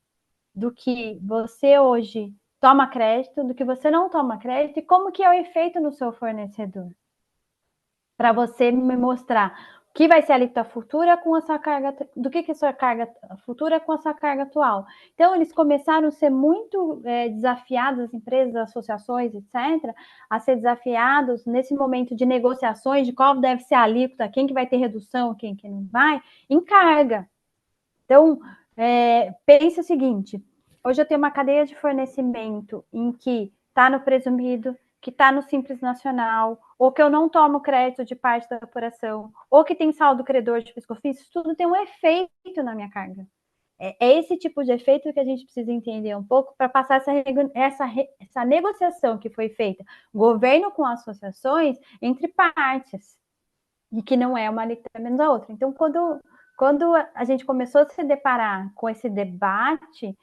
do que você hoje toma crédito, do que você não toma crédito e como que é o efeito no seu fornecedor. Para você me mostrar o que vai ser a alíquota futura com a sua carga, do que é a sua carga futura com a sua carga atual. Então, eles começaram a ser muito desafiados, as empresas, as associações, etc., a ser desafiados nesse momento de negociações de qual deve ser a alíquota, quem que vai ter redução, quem que não vai, em carga. Então, pense o seguinte, hoje eu tenho uma cadeia de fornecimento em que está no presumido, que está no Simples Nacional, ou que eu não tomo crédito de parte da operação, ou que tem saldo credor de PiscoFins, isso tudo tem um efeito na minha carga. É esse tipo de efeito que a gente precisa entender um pouco para passar essa negociação que foi feita, governo com associações, entre partes, e que não é uma alíquota menos a outra. Então, quando a gente começou a se deparar com esse debate,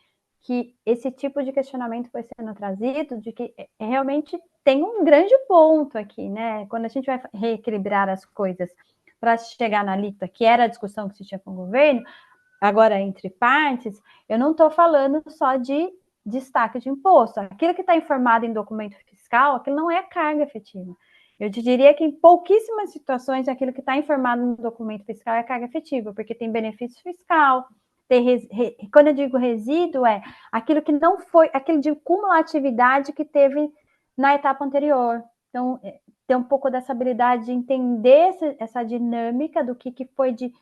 que esse tipo de questionamento foi sendo trazido, de que realmente tem um grande ponto aqui, né? Quando a gente vai reequilibrar as coisas para chegar na alíquota, que era a discussão que se tinha com o governo, agora entre partes, eu não estou falando só de destaque de imposto. Aquilo que está informado em documento fiscal, aquilo não é carga efetiva. Eu te diria que em pouquíssimas situações aquilo que está informado no documento fiscal é carga efetiva, porque tem benefício fiscal, quando eu digo resíduo, é aquilo que não foi, aquilo de cumulatividade que teve na etapa anterior. Então, tem um pouco dessa habilidade de entender essa dinâmica do que foi de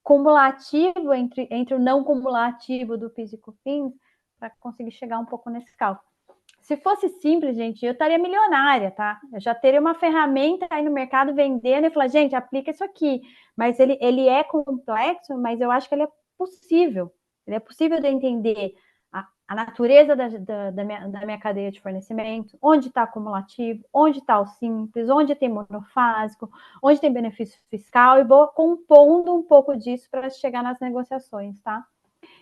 cumulativo entre o não cumulativo do PIS e COFINS, para conseguir chegar um pouco nesse cálculo. Se fosse simples, gente, eu estaria milionária, tá? Eu já teria uma ferramenta aí no mercado vendendo e falar, gente, aplica isso aqui. Mas ele é complexo, mas eu acho que ele é possível. Ele é possível de entender a natureza da minha cadeia de fornecimento, onde está acumulativo, onde está o simples, onde tem monofásico, onde tem benefício fiscal, e vou compondo um pouco disso para chegar nas negociações, tá?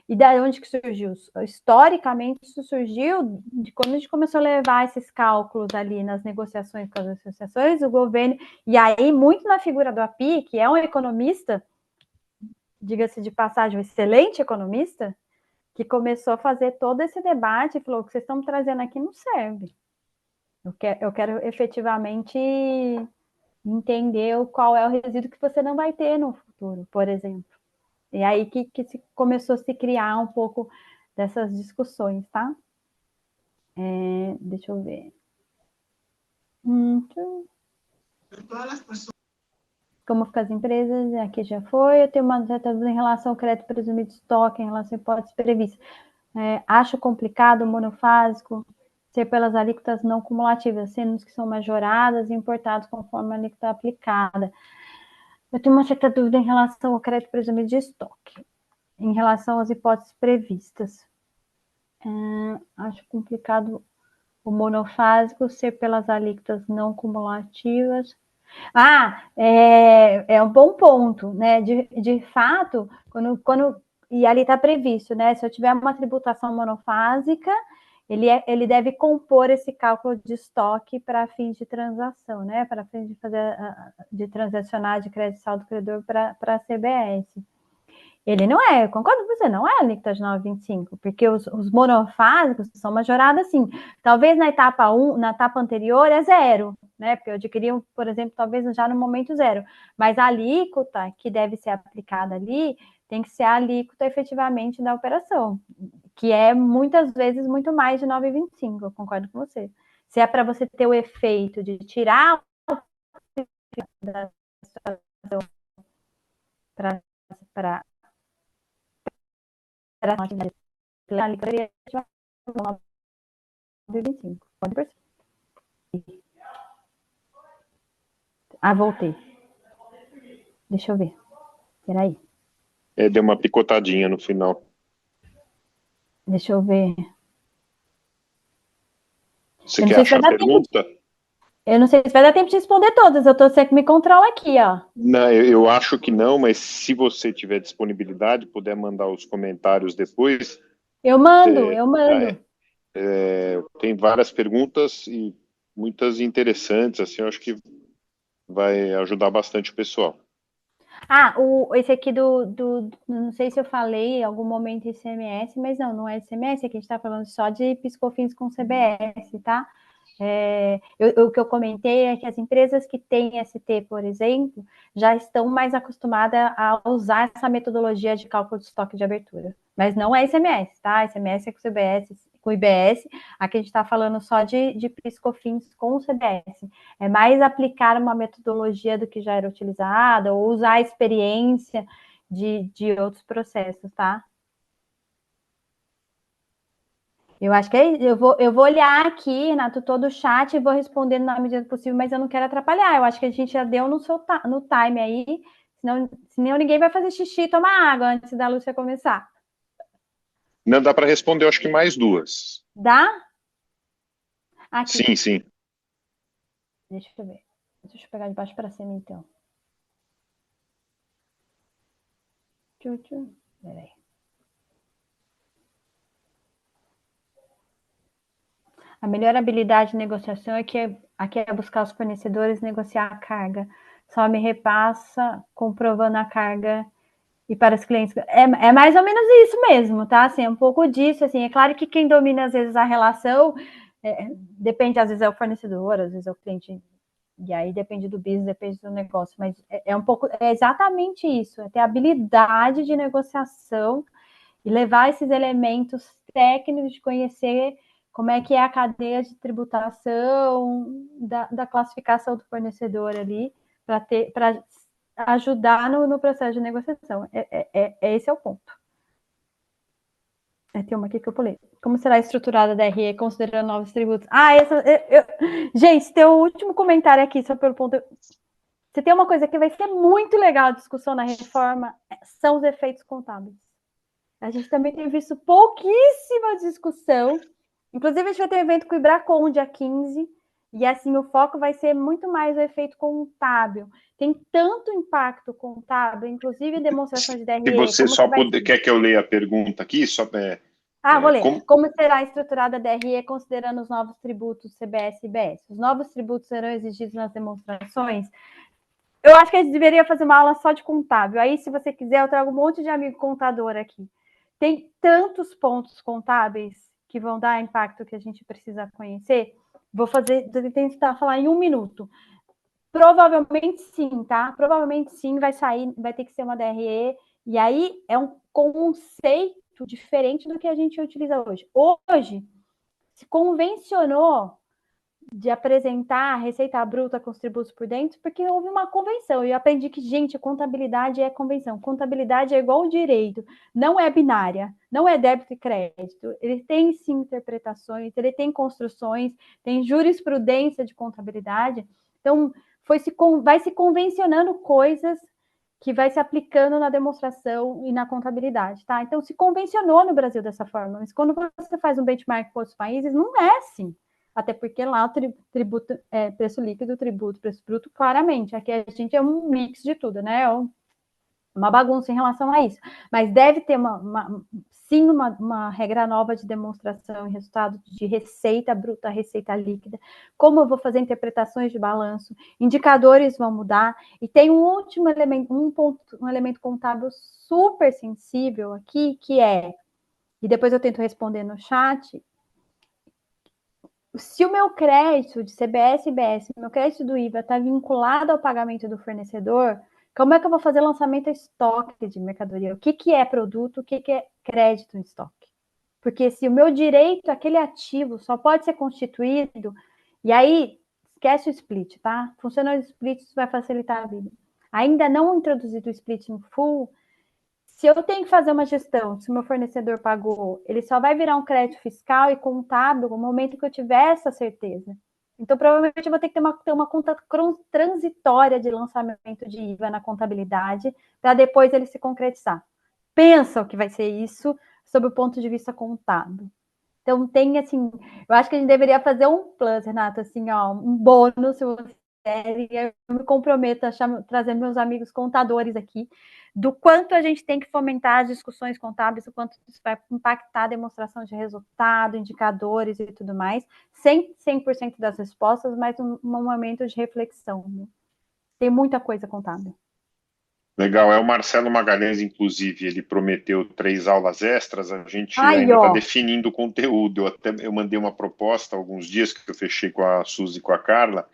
E daí onde que surgiu? Historicamente, isso surgiu de quando a gente começou a levar esses cálculos ali nas negociações com as associações, o governo, e aí muito na figura do API, que é um economista, diga-se de passagem, um excelente economista, que começou a fazer todo esse debate e falou: o que vocês estão trazendo aqui não serve. Eu quero efetivamente entender qual é o resíduo que você não vai ter no futuro, por exemplo. E aí que começou a se criar um pouco dessas discussões, tá? Deixa eu ver. como ficam as empresas, aqui já foi. Eu tenho uma certa dúvida em relação ao crédito presumido de estoque, em relação a hipóteses previstas. Acho complicado o monofásico ser pelas alíquotas não cumulativas, sendo que são majoradas e importados conforme a alíquota aplicada. Eu tenho uma certa dúvida em relação ao crédito presumido de estoque, em relação às hipóteses previstas. Acho complicado o monofásico ser pelas alíquotas não cumulativas. É um bom ponto, né? De fato, e ali está previsto, né? Se eu tiver uma tributação monofásica, ele deve compor esse cálculo de estoque para fins de transação, né? Para fins de fazer de transacionar de crédito saldo credor para a CBS. Ele não é, eu concordo com você, não é a alíquota de 9,25, porque os monofásicos são majorados assim. Talvez na etapa 1, na etapa anterior é zero, né? Porque eu adquiri, por exemplo, talvez já no momento zero. Mas a alíquota que deve ser aplicada ali tem que ser a alíquota efetivamente da operação, que é muitas vezes muito mais de 9,25, eu concordo com você. Se é para você ter o efeito de tirar da situação para a atividade pela alíquota, 9,25. Pode perceber. Voltei. Deixa eu ver. Peraí. Deu uma picotadinha no final. Deixa eu ver. Você quer achar a pergunta? Eu não sei se vai dar tempo de responder todas. Eu tô sempre que me controla aqui, ó. Não, eu acho que não, mas se você tiver disponibilidade, puder mandar os comentários depois. Eu mando. Tem várias perguntas e muitas interessantes, assim, eu acho que vai ajudar bastante o pessoal. Esse aqui não sei se eu falei em algum momento ICMS, mas não é ICMS, aqui a gente está falando só de PiscoFins com CBS, tá? O que eu comentei é que as empresas que têm ST, por exemplo, já estão mais acostumadas a usar essa metodologia de cálculo de estoque de abertura. Mas não é ICMS, tá? ICMS é com CBS, com IBS. Aqui a gente está falando só de PiscoFins com o CBS. É mais aplicar uma metodologia do que já era utilizada ou usar a experiência de outros processos, tá? Eu acho que eu vou olhar aqui, Renato, todo o chat e vou responder na medida do possível, mas eu não quero atrapalhar. Eu acho que a gente já deu no time aí, senão ninguém vai fazer xixi e tomar água antes da Lúcia começar. Não, dá para responder, eu acho que mais duas. Dá? Aqui. Sim. Deixa eu ver. Deixa eu pegar de baixo para cima, então. Peraí. A melhor habilidade de negociação aqui é buscar os fornecedores, negociar a carga. Só me repassa comprovando a carga e para os clientes. É mais ou menos isso mesmo, tá? Assim, é um pouco disso. Assim, é claro que quem domina, às vezes, a relação depende, às vezes, é o fornecedor, às vezes é o cliente. E aí depende do business, depende do negócio. Mas é exatamente isso. É ter habilidade de negociação e levar esses elementos técnicos de conhecer como é que é a cadeia de tributação da classificação do fornecedor ali, para ajudar no processo de negociação. Esse é o ponto. Tem uma aqui que eu pulei. Como será estruturada a DRE considerando novos tributos? Gente, tem o último comentário aqui, só pelo ponto. Se tem uma coisa que vai ser muito legal a discussão na reforma, são os efeitos contábeis. A gente também tem visto pouquíssima discussão. Inclusive, a gente vai ter um evento com o Ibracon, dia 15, e assim, o foco vai ser muito mais o efeito contábil. Tem tanto impacto contábil, inclusive demonstração de DRE. Se você quer que eu leia a pergunta aqui? Vou ler. Como será estruturada a DRE considerando os novos tributos CBS e IBS? Os novos tributos serão exigidos nas demonstrações? Eu acho que a gente deveria fazer uma aula só de contábil. Aí, se você quiser, eu trago um monte de amigo contador aqui. Tem tantos pontos contábeis que vão dar impacto que a gente precisa conhecer. Vou tentar falar em 1 minuto. Provavelmente sim, tá? Provavelmente sim, vai ter que ser uma DRE. E aí é um conceito diferente do que a gente utiliza hoje. Hoje, se convencionou de apresentar a receita bruta com os tributos por dentro, porque houve uma convenção. E eu aprendi que, gente, contabilidade é convenção. Contabilidade é igual ao direito. Não é binária. Não é débito e crédito. Ele tem, sim, interpretações, ele tem construções, tem jurisprudência de contabilidade. Então, vai se convencionando coisas que vai se aplicando na demonstração e na contabilidade, tá? Então, se convencionou no Brasil dessa forma. Mas quando você faz um benchmark com outros países, não é assim. Até porque lá o tributo é preço líquido, tributo, preço bruto, claramente. Aqui a gente é um mix de tudo, né? Uma bagunça em relação a isso. Mas deve ter sim uma regra nova de demonstração e resultado de receita bruta, receita líquida. Como eu vou fazer interpretações de balanço, indicadores vão mudar. E tem um último elemento, um elemento contábil super sensível aqui, que é, e depois eu tento responder no chat, se o meu crédito de CBS e BS, meu crédito do IVA está vinculado ao pagamento do fornecedor, como é que eu vou fazer lançamento a estoque de mercadoria? O que é produto, o que é crédito em estoque? Porque se o meu direito, aquele ativo, só pode ser constituído, e aí esquece o split, tá? Funcionando o split, isso vai facilitar a vida. Ainda não introduzido o split em full, se eu tenho que fazer uma gestão, se o meu fornecedor pagou, ele só vai virar um crédito fiscal e contábil no momento que eu tiver essa certeza. Então, provavelmente, eu vou ter que ter uma conta transitória de lançamento de IVA na contabilidade para depois ele se concretizar. Pensa o que vai ser isso sob o ponto de vista contábil. Então, tem, assim, eu acho que a gente deveria fazer um plus, Renato, assim, ó, um bônus, se você quiser, eu me comprometo a trazer meus amigos contadores aqui, do quanto a gente tem que fomentar as discussões contábeis, o quanto isso vai impactar a demonstração de resultado, indicadores e tudo mais, sem 100% das respostas, mas um momento de reflexão. Né? Tem muita coisa contábil. Legal, o Marcelo Magalhães, inclusive, ele prometeu 3 aulas extras, a gente ainda está definindo o conteúdo. Eu mandei uma proposta há alguns dias que eu fechei com a Suzy e com a Carla,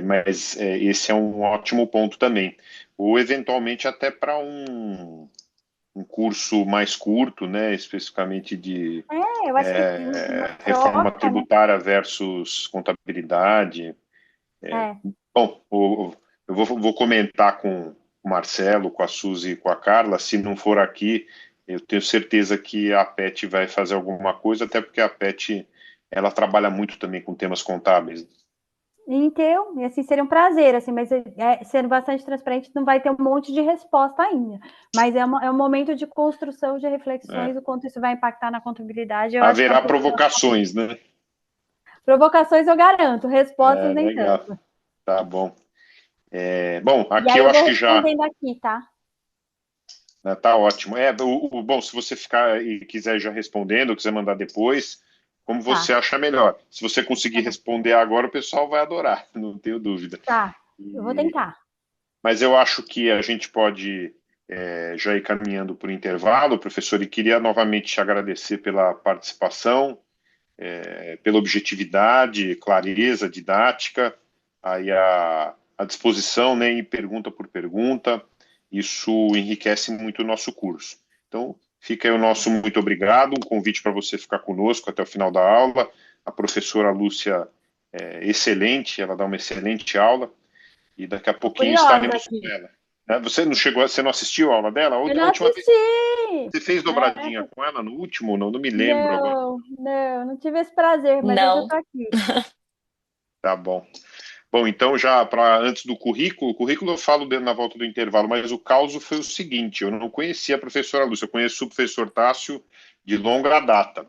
mas esse é um ótimo ponto também. Ou, eventualmente, até para um curso mais curto, né, especificamente de eu acho que reforma tributária versus contabilidade. Bom, eu vou comentar com o Marcelo, com a Suzy e com a Carla. Se não for aqui, eu tenho certeza que a PET vai fazer alguma coisa, até porque a PET ela trabalha muito também com temas contábeis. Então, e assim, seria um prazer, assim, mas sendo bastante transparente, não vai ter um monte de resposta ainda. Mas é um momento de construção de reflexões, o quanto isso vai impactar na contabilidade. Haverá provocações, né? Provocações eu garanto, respostas nem legal. tanto. Tá bom. Bom, aqui eu acho que já... respondendo aqui, tá? Tá ótimo. Bom, se você ficar e quiser já respondendo, ou quiser mandar depois, como você acha melhor. Se você conseguir responder agora, o pessoal vai adorar, não tenho dúvida. Tá, eu vou tentar. Mas eu acho que a gente pode já ir caminhando para o intervalo, professor, e queria novamente te agradecer pela participação, pela objetividade, clareza, didática, aí a disposição, né, em pergunta por pergunta. Isso enriquece muito o nosso curso. Então, fica aí o nosso muito obrigado, um convite para você ficar conosco até o final da aula. A professora Lúcia é excelente, ela dá uma excelente aula, e daqui a pouquinho estaremos com ela. Você não assistiu a aula dela? Eu não assisti! Você fez dobradinha com ela no último? Não me lembro agora. Não tive esse prazer, mas eu já estou aqui. Tá bom. Bom, então já antes do currículo, o currículo eu falo na volta do intervalo, mas o caso foi o seguinte: eu não conhecia a professora Lúcia, eu conheço o professor Tássio de longa data,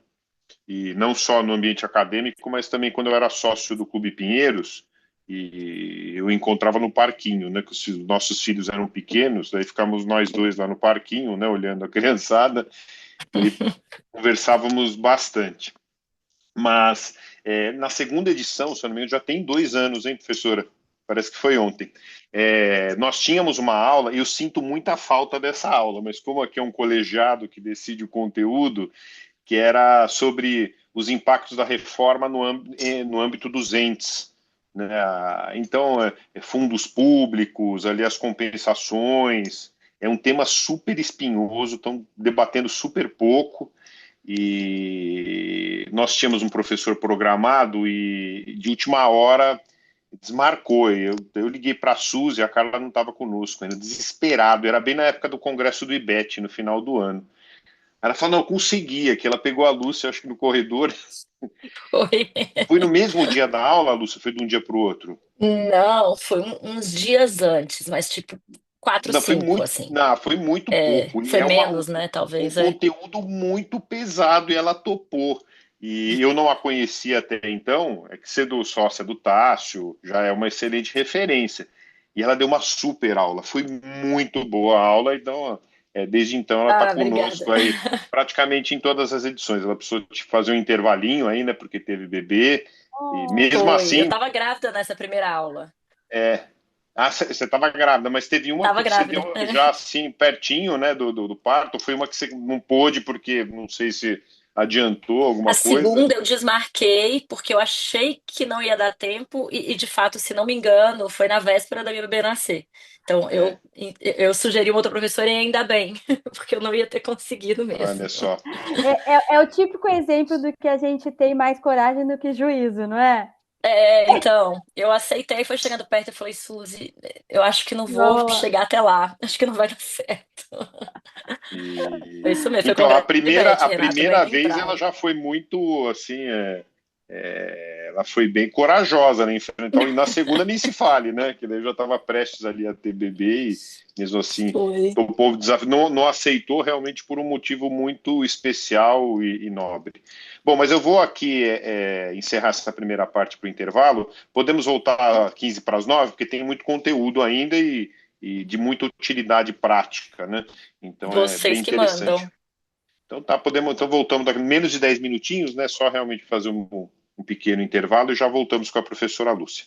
e não só no ambiente acadêmico, mas também quando eu era sócio do Clube Pinheiros, e eu encontrava no parquinho, né, que os nossos filhos eram pequenos, daí ficamos nós dois lá no parquinho, né, olhando a criançada, e conversávamos bastante. Mas na segunda edição, se eu não me engano, já tem 2 anos, hein, professora? Parece que foi ontem. Nós tínhamos uma aula, e eu sinto muita falta dessa aula, mas como aqui é um colegiado que decide o conteúdo, que era sobre os impactos da reforma no âmbito dos entes. Né? Então, fundos públicos, ali as compensações, é um tema super espinhoso, estão debatendo super pouco, e nós tínhamos um professor programado e de última hora desmarcou. Eu liguei para a Suzy, a Carla não estava conosco ainda, desesperado. Era bem na época do congresso do IBET, no final do ano. Ela falou, não, eu conseguia, que ela pegou a Lúcia, acho que no corredor. Foi. Foi no mesmo dia da aula, Lúcia? Foi de um dia para o outro? Não, foi uns dias antes, mas tipo 4, Não, 5, assim. foi muito pouco. E Foi é menos, um né? Talvez, conteúdo muito pesado e ela topou. E eu não a conhecia até então, é que sendo sócia do Tássio, já é uma excelente referência. E ela deu uma super aula, foi muito boa a aula, então desde então ela está Obrigada. conosco aí praticamente em todas as edições. Ela precisou de fazer um intervalinho aí, né, porque teve bebê, e mesmo Foi. Eu assim, tava grávida nessa primeira aula. você estava grávida, mas teve uma Tava que você grávida. deu já assim, pertinho, né, do parto, foi uma que você não pôde, porque não sei se adiantou alguma A coisa. segunda eu desmarquei porque eu achei que não ia dar tempo e, de fato, se não me engano, foi na véspera da minha bebê nascer. Então eu sugeri uma outra professora e ainda bem, porque eu não ia ter conseguido mesmo. Olha só. É o típico exemplo do que a gente tem mais coragem do que juízo, não é? Então, eu aceitei, foi chegando perto, eu falei, Suzy, eu acho que não vou Boa. chegar até lá, acho que não vai dar certo. Foi isso mesmo, foi o Então, a congresso de primeira, Beth, a Renato, eu nem primeira vez ela lembrava. já foi muito assim, ela foi bem corajosa, né, enfrentar, e na segunda nem se fale, né, que daí eu já estava prestes ali a ter bebê e mesmo assim Foi. o povo não aceitou realmente por um motivo muito especial e nobre. Bom, mas eu vou aqui encerrar essa primeira parte para o intervalo. Podemos voltar às 15 para as 9, porque tem muito conteúdo ainda e de muita utilidade prática, né? Então é bem Vocês que interessante. mandam. Então tá, então voltamos daqui menos de 10 minutinhos, né? Só realmente fazer um pequeno intervalo e já voltamos com a professora Lúcia.